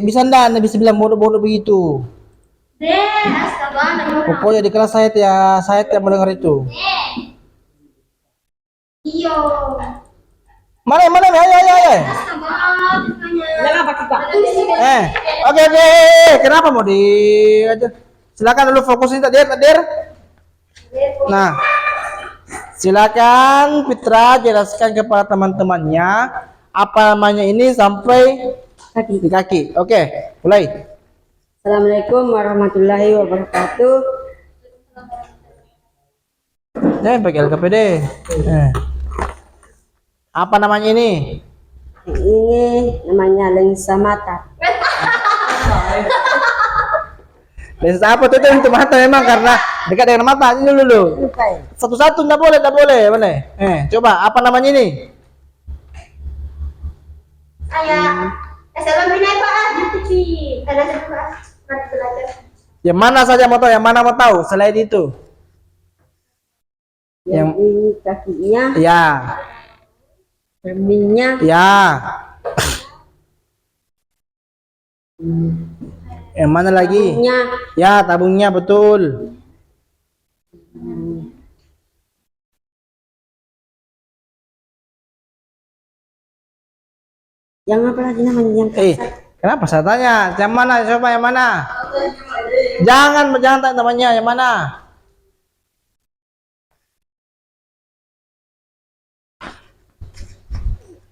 Speaker 1: Bisa anda bisa bilang bodoh-bodoh begitu.
Speaker 3: Astaga,
Speaker 1: Pokoknya di kelas saya tidak mau dengar itu.
Speaker 3: iyo.
Speaker 1: Mana, ayo.
Speaker 3: Astaga,
Speaker 2: Pak.
Speaker 1: Oke. Kenapa mau aja? Silakan dulu fokusin tadi, Tadir. Nah, silakan Fitra jelaskan kepada teman-temannya apa namanya ini sampai di kaki. Oke, mulai.
Speaker 2: Assalamualaikum warahmatullahi wabarakatuh.
Speaker 1: Jangan pakai LKPD. Apa namanya ini?
Speaker 2: Ini namanya lensa mata.
Speaker 1: Lensa apa tuh itu mata memang karena dekat dengan mata ini dulu. Satu-satu nggak boleh. Coba apa namanya ini?
Speaker 3: ayah. Sebelum pindah Pak, ada sebuah belajar.
Speaker 1: Yang mana saja mau tahu, yang mana mau tahu selain itu?
Speaker 2: Yang ini kakinya,
Speaker 1: Ya.
Speaker 2: cerminnya,
Speaker 1: Ya. Yang mana lagi?
Speaker 2: tabungnya,
Speaker 1: Ya, tabungnya betul.
Speaker 2: yang apa lagi namanya yang
Speaker 1: Kenapa saya tanya? Yang mana? Coba yang mana? Jangan tanya namanya yang mana?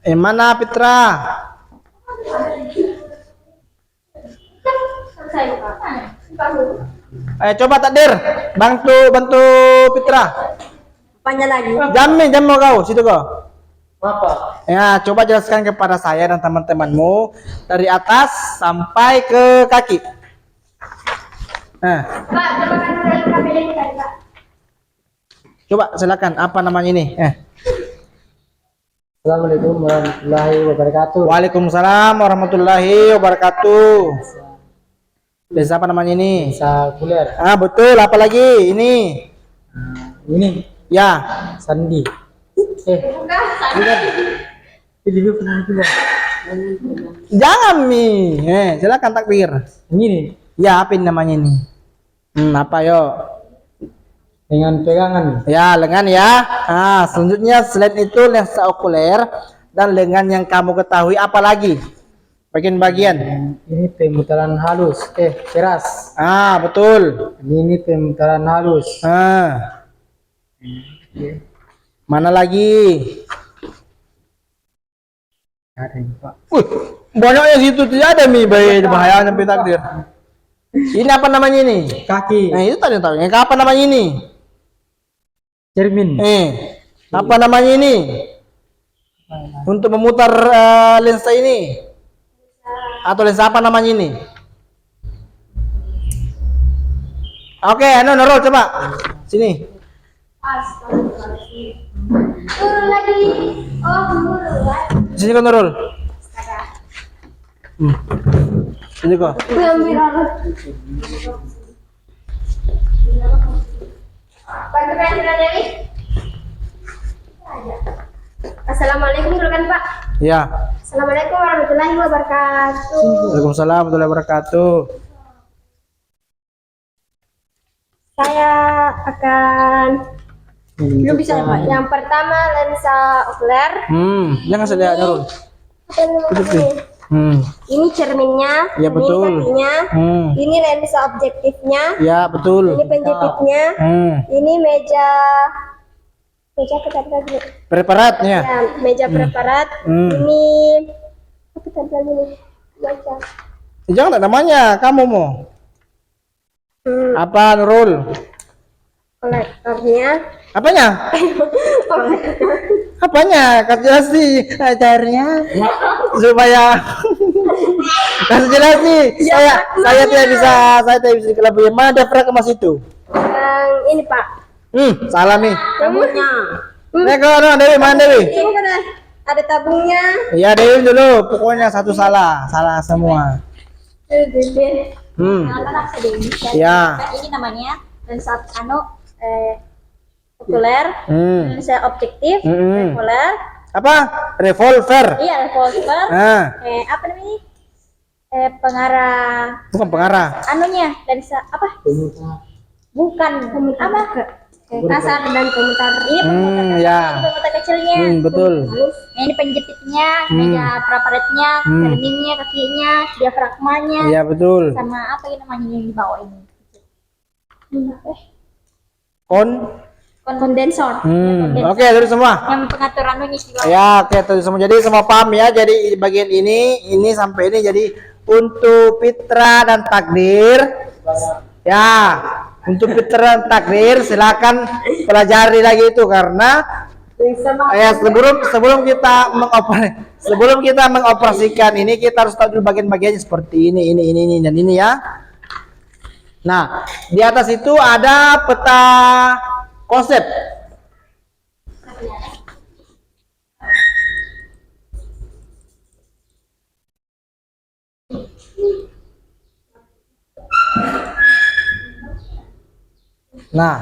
Speaker 1: Yang mana Fitra? Ayo coba Takdir, bantu Fitra.
Speaker 2: apanya lagi?
Speaker 1: Jamin kau situ kau.
Speaker 2: Apa?
Speaker 1: Ya, coba jelaskan kepada saya dan teman-temanmu dari atas sampai ke kaki. Nah,
Speaker 3: Pak, coba kan dari kamera ini kan, Pak.
Speaker 1: coba silakan apa namanya ini?
Speaker 2: Assalamualaikum warahmatullahi wabarakatuh.
Speaker 1: Waalaikumsalam warahmatullahi wabarakatuh. Desa apa namanya ini?
Speaker 2: Bisa kuliah.
Speaker 1: Ah, betul. Apa lagi? Ini.
Speaker 2: Ini
Speaker 1: Ya.
Speaker 2: Sandi.
Speaker 3: Bukan, sana.
Speaker 2: Ini dia pernah juga.
Speaker 1: Jangan Mi. Silakan takbir.
Speaker 2: Ini nih
Speaker 1: Ya, apa ini namanya ini? Apa yo?
Speaker 2: dengan pegangan.
Speaker 1: Ya, lengan ya. Nah, selanjutnya selain itu lensa okuler dan lengan yang kamu ketahui apa lagi? Bagian-bagian.
Speaker 2: Ini pemutaran halus. Keras.
Speaker 1: Ah, betul.
Speaker 2: Ini pemutaran halus.
Speaker 1: Ah. Mana lagi?
Speaker 2: Ada ini, Pak.
Speaker 1: Banyaknya situ tidak ada Mi, bahaya sampai takdir. Ini apa namanya ini?
Speaker 2: Kaki.
Speaker 1: Nah, itu tadi tahu. Yang apa namanya ini?
Speaker 2: Cermin.
Speaker 1: Apa namanya ini? Untuk memutar lensa ini. Atau lensa apa namanya ini? Oke, Nurul coba. Sini.
Speaker 3: Astagfirullahaladzim. Turun lagi. Oh, turun lagi.
Speaker 1: Sini kau Nurul. Sini kau.
Speaker 3: Bantu Presiden Dewi. Assalamualaikum dulu kan Pak.
Speaker 1: Ya.
Speaker 3: Assalamualaikum warahmatullahi wabarakatuh.
Speaker 1: Waalaikumsalam warahmatullahi wabarakatuh.
Speaker 3: Saya akan
Speaker 2: Belum bisa, Pak.
Speaker 3: yang pertama lensa okuler.
Speaker 1: Jangan sedih Nurul.
Speaker 3: Apa namanya? Ini cerminnya.
Speaker 1: Ya, betul.
Speaker 3: Ini kakinya. Ini lensa objektifnya.
Speaker 1: Ya, betul.
Speaker 3: Ini penjepitnya. Ini meja apa tadi?
Speaker 1: Preparatnya.
Speaker 3: Ya, meja preparat. Ini apa tadi ini? Meja.
Speaker 1: Jangan tak namanya, kamu mau. Apa Nurul?
Speaker 3: Kolektornya.
Speaker 1: Apanya? Apanya? Kasih jelas sih ajarnya supaya kasih jelas sih. Saya tidak bisa kelebih. Mana ada fragmas itu?
Speaker 3: Yang ini Pak.
Speaker 1: Salah nih.
Speaker 3: Tabungnya.
Speaker 1: Nih kau Dewi, mana Dewi?
Speaker 3: Ini kan ada tabungnya.
Speaker 1: Ya Dewi dulu. Pokoknya satu salah semua. Ya.
Speaker 3: Ini namanya lensa okuler, lensa objektif, okuler.
Speaker 1: Apa? Revolver.
Speaker 3: Iya, revolver. Apa namanya? Pengarah.
Speaker 1: Bukan pengarah.
Speaker 3: Anunya lensa apa? Bukan apa? Kasar dan pemutar. Ini pemutar kasar,
Speaker 1: Ya.
Speaker 3: ini pemutar kecilnya.
Speaker 1: Betul.
Speaker 3: Nah, ini penjepitnya, meja preparatnya, cerminnya, kakinya, diafragmanya,
Speaker 1: Iya betul.
Speaker 3: sama apa yang namanya yang di bawah ini? Kondensor.
Speaker 1: Oke, dari semua.
Speaker 3: Yang pengaturan anunya di bawah.
Speaker 1: Ya, oke, itu semua. Jadi semua paham ya. Jadi bagian ini sampai ini. Jadi untuk Fitra dan Takdir, ya, untuk Fitra dan Takdir silakan pelajari lagi itu karena ya sebelum kita mengoperasikan ini kita harus tahu dulu bagian-bagiannya seperti ini dan ini ya. Nah, di atas itu ada peta konsep. Nah,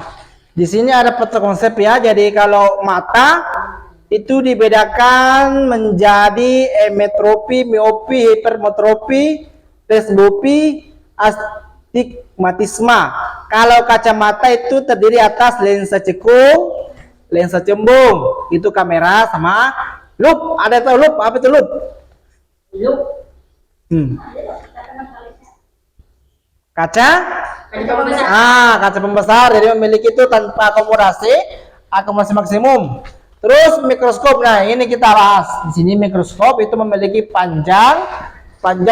Speaker 1: di sini ada peta konsep ya. Jadi kalau mata itu dibedakan menjadi emetropi, miopi, hipermetropi, presbopi, astigmatisma. Kalau kacamata itu terdiri atas lensa cekung, lensa cembung, itu kamera sama loop. Ada tahu loop? Apa itu loop? Kaca? Kaca pembesar. Jadi memiliki itu tanpa akomodasi maksimum. Terus mikroskop. Nah, ini kita bahas. Di sini mikroskop itu memiliki panjang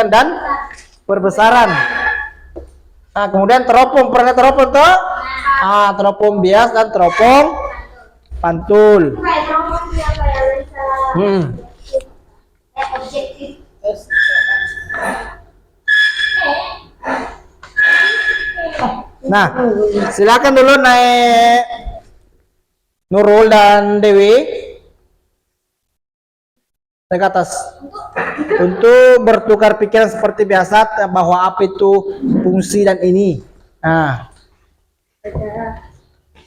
Speaker 1: dan perbesaran. Nah, kemudian teropong, pernah teropong tuh? Teropong bias dan teropong pantul.
Speaker 3: Objektif.
Speaker 1: Nah, silakan dulu naik Nurul dan Dewi naik ke atas untuk bertukar pikiran seperti biasa bahwa apa itu fungsi dan ini. Nah,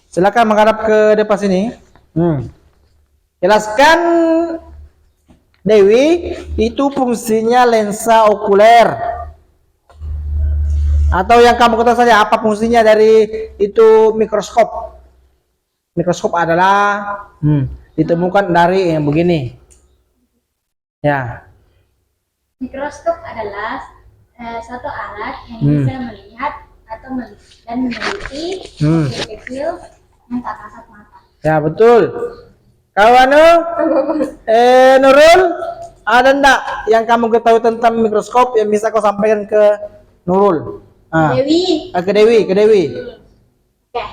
Speaker 1: silakan menghadap ke depan sini. Jelaskan Dewi, itu fungsinya lensa okuler. Atau yang kamu ketahui saja apa fungsinya dari itu mikroskop. Mikroskop adalah ditemukan dari yang begini. Ya.
Speaker 3: Mikroskop adalah suatu alat yang bisa melihat atau dan meneliti objek kecil yang tak kasat mata.
Speaker 1: Ya, betul. Kawan Nurul, ada enggak yang kamu ketahui tentang mikroskop yang bisa kau sampaikan ke Nurul?
Speaker 3: Dewi.
Speaker 1: Ke Dewi.
Speaker 3: Oke.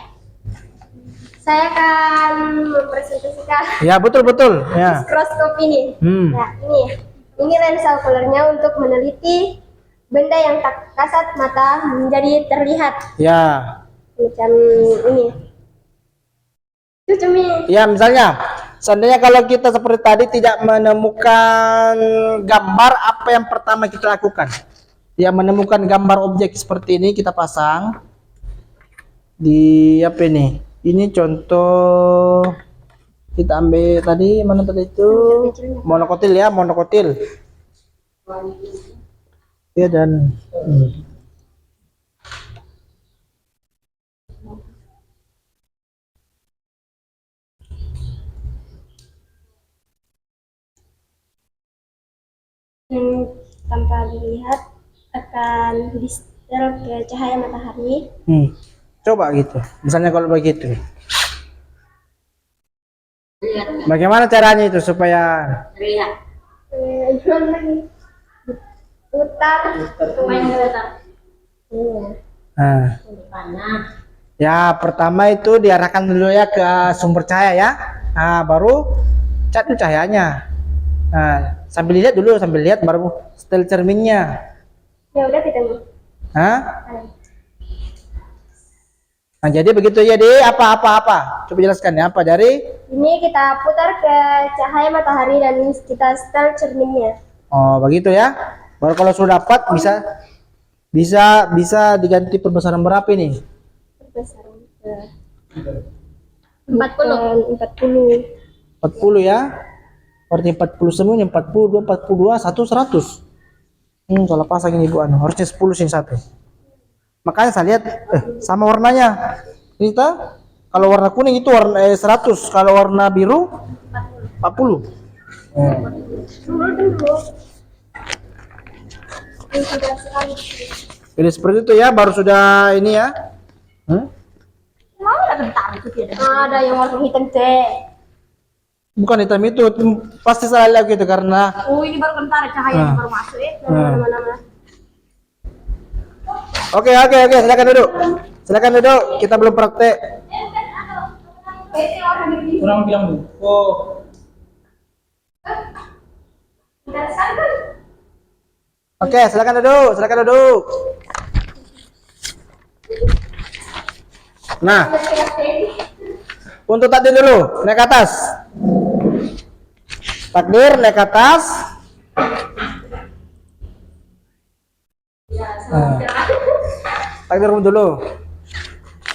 Speaker 3: Saya akan mempresentasikan
Speaker 1: Ya, betul. Ya.
Speaker 3: mikroskop ini. Nah, ini lensa okulernya untuk meneliti benda yang tak kasat mata menjadi terlihat.
Speaker 1: Ya.
Speaker 3: Macam ini. Itu cumi.
Speaker 1: Ya, misalnya, seandainya kalau kita seperti tadi tidak menemukan gambar, apa yang pertama kita lakukan? Ya, menemukan gambar objek seperti ini kita pasang di apa ini? Ini contoh kita ambil tadi mana tadi itu monokotil ya, monokotil. Ya dan
Speaker 3: tanpa dilihat akan disetel ke cahaya matahari.
Speaker 1: Coba gitu. Misalnya kalau begitu. Bagaimana caranya itu supaya
Speaker 3: Putar.
Speaker 1: Ya, pertama itu diarahkan dulu ya ke sumber cahaya ya. Nah, baru cat dulu cahayanya. Nah, sambil lihat baru setel cerminnya.
Speaker 3: Ya udah kita mau.
Speaker 1: Nah, jadi begitu ya, apa? Coba jelaskan ya, apa dari?
Speaker 3: Ini kita putar ke cahaya matahari dan kita setel cerminnya.
Speaker 1: Oh, begitu ya. Baru kalau sudah dapat bisa diganti perbesaran berapa ini?
Speaker 3: Perbesaran ke 40
Speaker 1: ya. Berarti 40 semuanya 42 100. Salah pasang ini Bu harusnya 10 sini satu. Makanya saya lihat sama warnanya. Ini kalau warna kuning itu warna 100, kalau warna biru 40. Jadi seperti itu ya, baru sudah ini ya.
Speaker 3: Ada yang warna hitam teh.
Speaker 1: Bukan hitam itu, pasti salah lihat gitu karena.
Speaker 3: Oh, ini baru kentara cahaya baru masuk ya. Mana.
Speaker 1: Oke, silakan duduk. Kita belum praktek.
Speaker 2: Kurang bilang Bu.
Speaker 1: Oke, silakan duduk. Nah, untuk takdir dulu, naik ke atas. Takdir naik ke atas. Takdir dulu.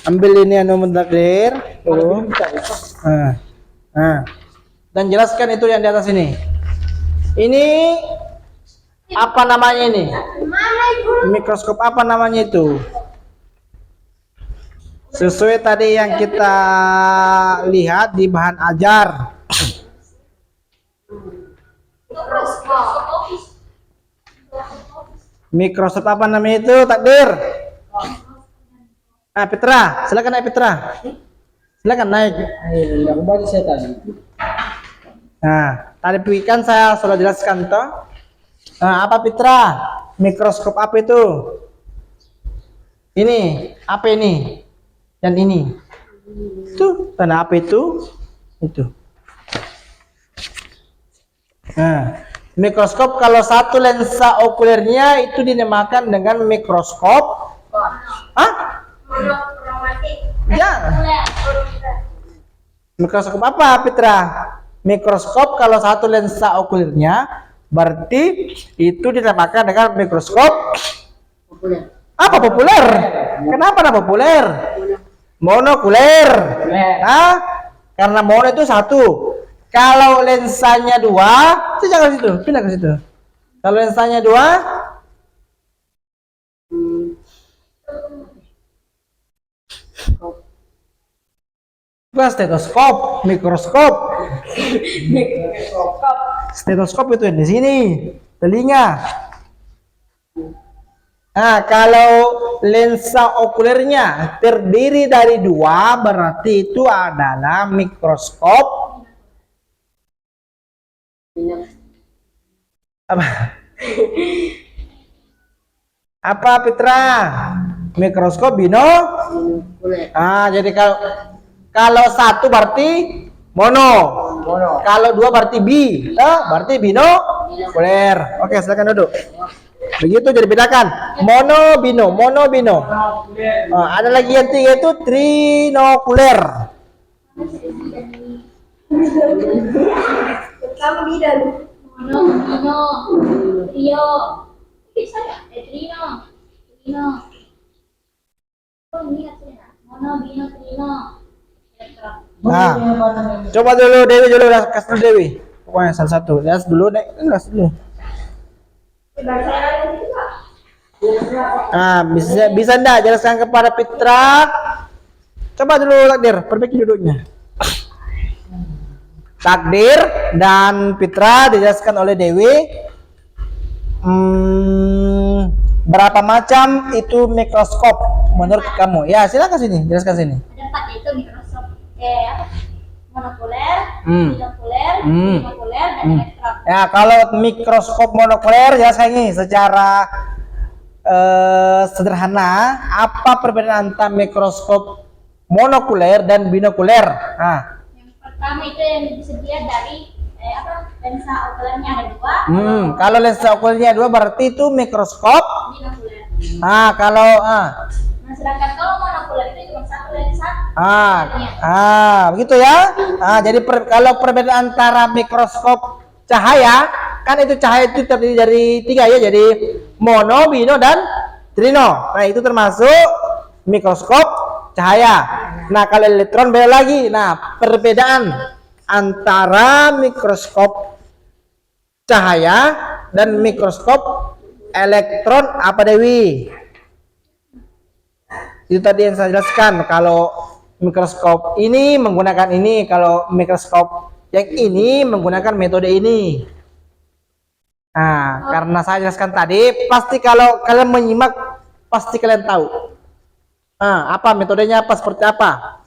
Speaker 1: Ambil ini takdir dulu. Dan jelaskan itu yang di atas ini. Ini apa namanya ini? Mikroskop apa namanya itu? Sesuai tadi yang kita lihat di bahan ajar. Mikroskop apa namanya itu, Takdir? Petra, silakan naik Petra. Silakan naik.
Speaker 2: Aku baca saya tadi.
Speaker 1: Nah, tadi kan saya sudah jelaskan toh. Nah, apa Petra? Mikroskop apa itu? Ini, apa ini? Dan ini. Tuh, tanda apa itu? Itu. Nah, mikroskop kalau satu lensa okulernya itu dinamakan dengan mikroskop. Hah?
Speaker 3: Monokromatik.
Speaker 1: Ya. Mikroskop apa, Fitra? Mikroskop kalau satu lensa okulernya berarti itu dinamakan dengan mikroskop
Speaker 2: Populer.
Speaker 1: apa populer? Kenapa nama populer? Monokuler. Nah, karena mono itu satu. Kalau lensanya dua, jangan ke situ, pindah ke situ. Kalau lensanya dua, bukan stetoskop, mikroskop. Stetoskop itu yang di sini, telinga. Nah, kalau lensa okulernya terdiri dari dua, berarti itu adalah mikroskop apa? Apa, Fitra? Mikroskop
Speaker 2: Populer.
Speaker 1: jadi kalau satu berarti mono.
Speaker 2: Mono.
Speaker 1: Kalau dua berarti bi. Berarti binokuler. Oke, silakan duduk. Begitu jadi bedakan. Mono, bino. Ada lagi yang tiga itu trinokuler.
Speaker 3: Kamu bidan.
Speaker 6: Mono, Bino, Trio. Bisa ya? Trino. Oh, ini hasilnya. Mono, Bino, Trino.
Speaker 1: Nah, coba dulu Dewi dulu, kasih dulu Dewi. Pokoknya salah satu. Lihat dulu, lihat dulu. Nah, bisa enggak jelaskan kepada Fitra? Coba dulu Takdir, perbaiki duduknya. Takdir dan Fitra dijelaskan oleh Dewi. Berapa macam itu mikroskop menurut kamu? Ya, silakan sini, jelaskan sini.
Speaker 6: Ada 4 yaitu mikroskop. Apa? Monokuler,
Speaker 1: Hmm.
Speaker 6: binokuler,
Speaker 1: Hmm.
Speaker 6: trinokuler, dan elektron.
Speaker 1: Ya, kalau mikroskop monokuler jelaskan ini secara sederhana, apa perbedaan antara mikroskop monokuler dan binokuler? Nah,
Speaker 6: Yang pertama itu yang bisa dilihat dari lensa okulernya ada 2.
Speaker 1: kalau lensa okulernya dua berarti itu mikroskop.
Speaker 6: Binokuler.
Speaker 1: Nah, kalau
Speaker 6: Nah, sedangkan kalau monokuler itu cuma satu lensa.
Speaker 1: begitu ya. Jadi kalau perbedaan antara mikroskop cahaya, kan itu cahaya itu terdiri dari 3 ya, jadi mono, bino, dan trino. Nah, itu termasuk mikroskop cahaya. Nah, kalau elektron beda lagi. Nah, perbedaan antara mikroskop cahaya dan mikroskop elektron apa, Dewi? Itu tadi yang saya jelaskan. Kalau mikroskop ini menggunakan ini, kalau mikroskop yang ini menggunakan metode ini. Nah, karena saya jelaskan tadi, pasti kalau kalian menyimak, pasti kalian tahu. Apa metodenya, apa seperti apa.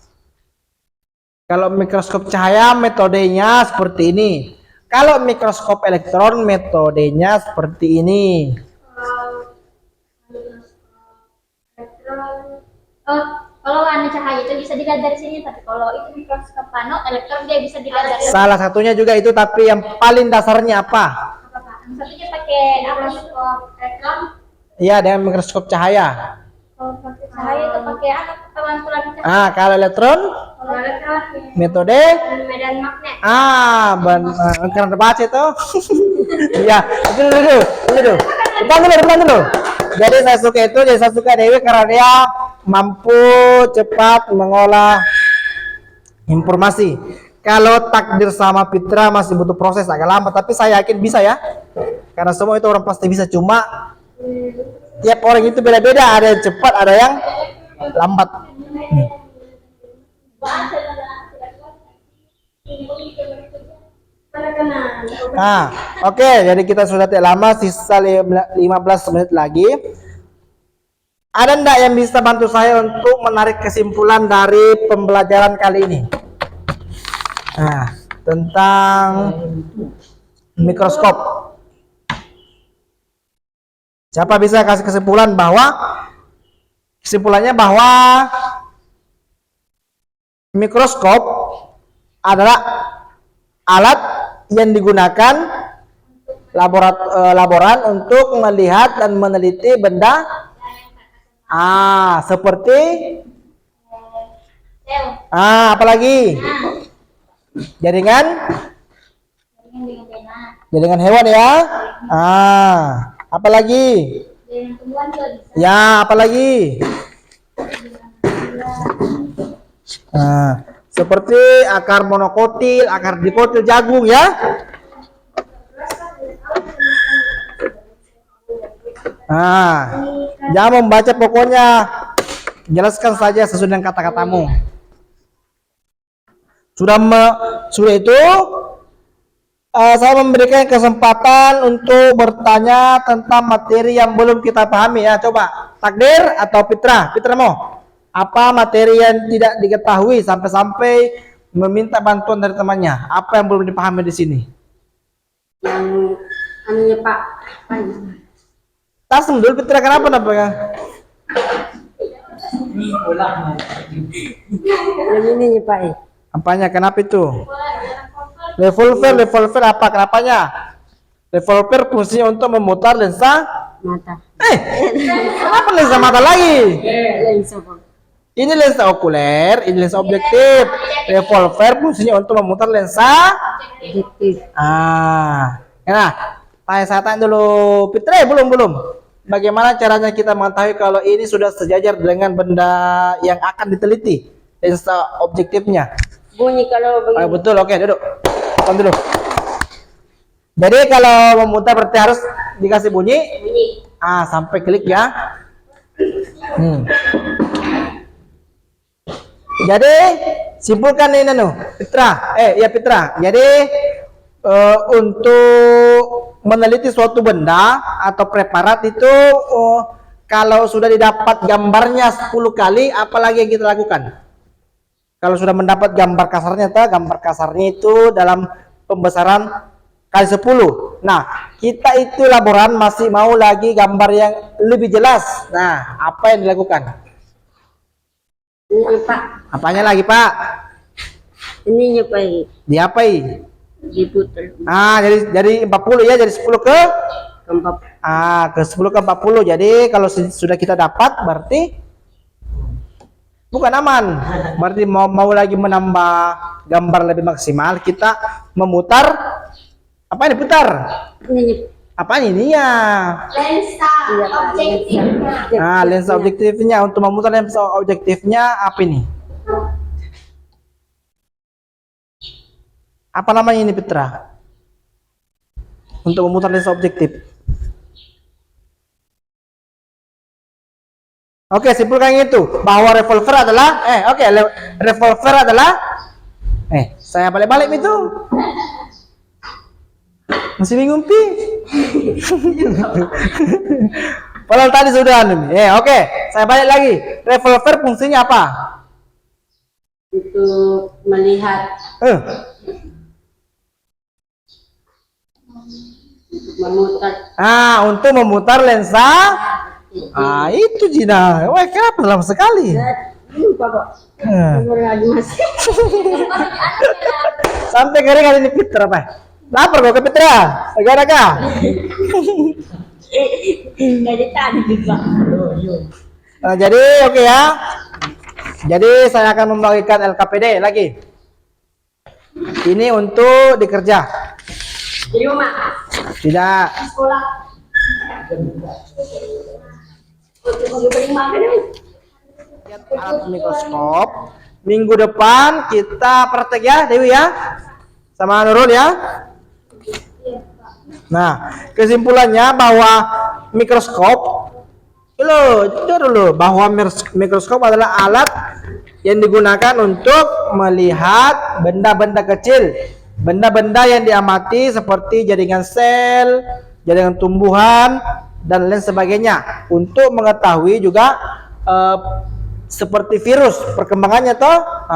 Speaker 1: Kalau mikroskop cahaya metodenya seperti ini. Kalau mikroskop elektron metodenya seperti ini.
Speaker 6: Kalau cahaya itu bisa dilihat dari sini, tapi kalau itu mikroskop pano elektron dia bisa dilihat dari
Speaker 1: Salah satunya juga itu, tapi yang paling dasarnya apa?
Speaker 6: Yang satunya pakai mikroskop elektron.
Speaker 1: Iya, dengan mikroskop cahaya.
Speaker 6: Kalau pakai cahaya itu pakai pantulan cahaya.
Speaker 1: Kalau elektron
Speaker 6: Kalau elektron
Speaker 1: metode
Speaker 3: Medan magnet.
Speaker 1: karena baca itu. Iya, itu dulu. Depan dulu. Jadi saya suka Dewi karena dia mampu cepat mengolah informasi. Kalau Takdir sama Fitra masih butuh proses agak lama, tapi saya yakin bisa ya. Karena semua itu orang pasti bisa, cuma tiap orang itu beda-beda, ada yang cepat, ada yang lambat. Oke, jadi kita sudah tidak lama, sisa 15 menit lagi. Ada enggak yang bisa bantu saya untuk menarik kesimpulan dari pembelajaran kali ini? Tentang mikroskop. Siapa bisa kasih kesimpulannya bahwa mikroskop adalah alat yang digunakan laboran untuk melihat dan meneliti benda seperti
Speaker 6: Sel.
Speaker 1: apalagi jaringan
Speaker 6: Dengan pena.
Speaker 1: jaringan hewan ya. Apalagi
Speaker 6: Dengan tumbuhan juga bisa.
Speaker 1: ya, apalagi seperti akar monokotil, akar dikotil jagung ya. Jangan membaca, pokoknya jelaskan saja sesuai dengan kata-katamu. Sudah itu saya memberikan kesempatan untuk bertanya tentang materi yang belum kita pahami ya. Coba Takdir atau Fitra mau apa materi yang tidak diketahui sampai meminta bantuan dari temannya? Apa yang belum dipahami di sini?
Speaker 7: Yang anunya Pak,
Speaker 1: Tas dulu Fitra, kenapa pegang?
Speaker 7: yang ininya Pak.
Speaker 1: Apanya? Kenapa itu? Revolver apa? Kenapanya? Revolver fungsinya untuk memutar lensa
Speaker 7: Mata.
Speaker 1: kenapa lensa mata lagi?
Speaker 7: Lensa Pak.
Speaker 1: Ini lensa okuler, ini lensa objektif. Revolver fungsinya untuk memutar lensa.
Speaker 7: Objektif.
Speaker 1: Saya tanya dulu, Fitra, belum. Bagaimana caranya kita mengetahui kalau ini sudah sejajar dengan benda yang akan diteliti, lensa objektifnya?
Speaker 7: Bunyi kalau begini.
Speaker 1: Betul, oke, duduk. Tonton dulu. Jadi kalau memutar berarti harus dikasih bunyi. Sampai klik ya. Jadi simpulkan ini Fitra. Fitra. Jadi untuk meneliti suatu benda atau preparat itu kalau sudah didapat gambarnya 10 kali, apalagi yang kita lakukan? Kalau sudah mendapat gambar kasarnya itu dalam pembesaran kali 10. Nah, kita itu laboran masih mau lagi gambar yang lebih jelas. Nah, apa yang dilakukan?
Speaker 7: Ini Pak.
Speaker 1: Apanya lagi, Pak?
Speaker 7: Ininya Pak.
Speaker 1: Diapain?
Speaker 7: Diputar.
Speaker 1: Jadi 40 ya, jadi 10 ke
Speaker 7: Keempat.
Speaker 1: ke 10 ke 40. Jadi kalau sudah kita dapat berarti bukan aman. Berarti mau lagi menambah gambar lebih maksimal, kita memutar apa ini putar?
Speaker 7: Ininya.
Speaker 1: Apa ini ya?
Speaker 3: Lensa objektifnya.
Speaker 1: Lensa objektifnya. Untuk memutar lensa objektifnya apa ini? Apa namanya ini, Fitra? Untuk memutar lensa objektif. Oke, simpulkan itu bahwa revolver adalah revolver adalah saya balik-balik itu. Masih bingung pi. Padahal tadi sudah oke, saya balik lagi. Revolver fungsinya apa?
Speaker 7: Untuk melihat. Untuk memutar.
Speaker 1: Untuk memutar lensa. Itu Jina. Wah, kenapa lama sekali?
Speaker 7: Lupa Pak. Lagi masih.
Speaker 1: Sampai kering kali ini Fitra apa? Lapar kok ke Fitra? Agak-agak.
Speaker 7: Dari tadi Pak.
Speaker 1: Jadi oke ya. Jadi saya akan membagikan LKPD lagi. Ini untuk dikerja.
Speaker 7: Di rumah.
Speaker 1: Tidak.
Speaker 7: Sekolah.
Speaker 1: Lihat alat mikroskop. Minggu depan kita praktek ya, Dewi ya, sama Nurul ya. Nah, kesimpulannya bahwa mikroskop bahwa mikroskop adalah alat yang digunakan untuk melihat benda-benda kecil, benda-benda yang diamati seperti jaringan sel, jaringan tumbuhan dan lain sebagainya, untuk mengetahui juga seperti virus perkembangannya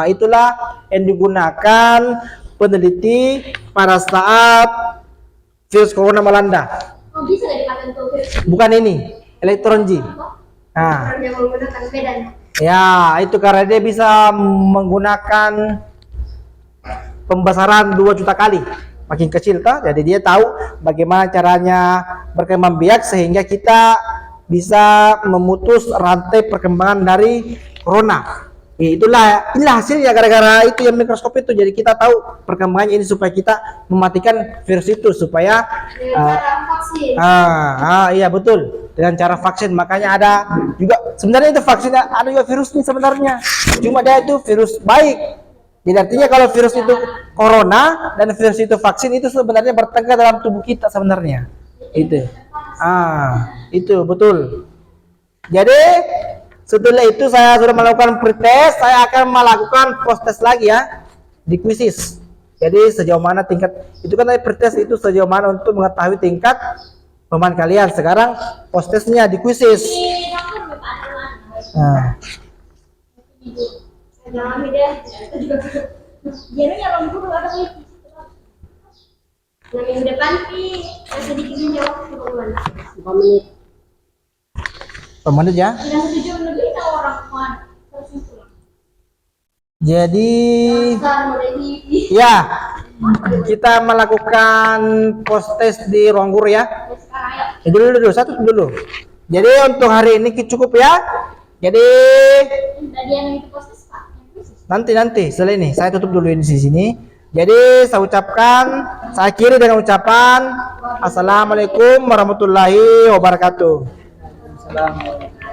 Speaker 1: itulah yang digunakan peneliti pada saat virus corona melanda.
Speaker 3: Bisa nggak dipakai untuk
Speaker 1: Bukan ini, elektron G.
Speaker 3: orang yang menggunakan medan?
Speaker 1: Ya, itu karena dia bisa menggunakan pembesaran 2 juta kali. makin kecil toh. Jadi dia tahu bagaimana caranya berkembang biak sehingga kita bisa memutus rantai perkembangan dari corona. Inilah hasilnya gara-gara itu yang mikroskop itu. Jadi kita tahu perkembangannya ini supaya kita mematikan virus itu supaya
Speaker 3: Dengan cara vaksin.
Speaker 1: iya betul, dengan cara vaksin. Makanya ada juga sebenarnya itu vaksin ada juga virus ini sebenarnya. Cuma dia itu virus baik. Jadi artinya kalau virus itu corona dan virus itu vaksin itu sebenarnya bertengkar dalam tubuh kita sebenarnya. Itu. Itu betul. Jadi setelah itu saya sudah melakukan pretest, saya akan melakukan post test lagi ya di quizzes. Jadi sejauh mana tingkat itu kan tadi pretest itu sejauh mana untuk mengetahui tingkat pemain kalian. Sekarang post testnya di quizzes. Nah,
Speaker 3: Jangan deh. Itu juga. Dia nyalon dulu ada lagi. Nah, minggu depan sih sedikit menjawab keperluan.
Speaker 7: 4 menit.
Speaker 1: pemenit ya.
Speaker 6: Tidak setuju lebih tahu orang mana. Terus pulang.
Speaker 1: Jadi
Speaker 3: Besar mulai
Speaker 1: ya kita melakukan post test di ruang guru ya.
Speaker 6: Sekarang ayo.
Speaker 1: Dulu satu dulu. Jadi untuk hari ini cukup ya. Jadi
Speaker 6: Tadi yang itu postis Pak. Yang khusus.
Speaker 1: nanti setelah ini saya tutup dulu ini di sini. Jadi saya akhiri dengan ucapan Assalamualaikum warahmatullahi wabarakatuh.
Speaker 2: Assalamualaikum.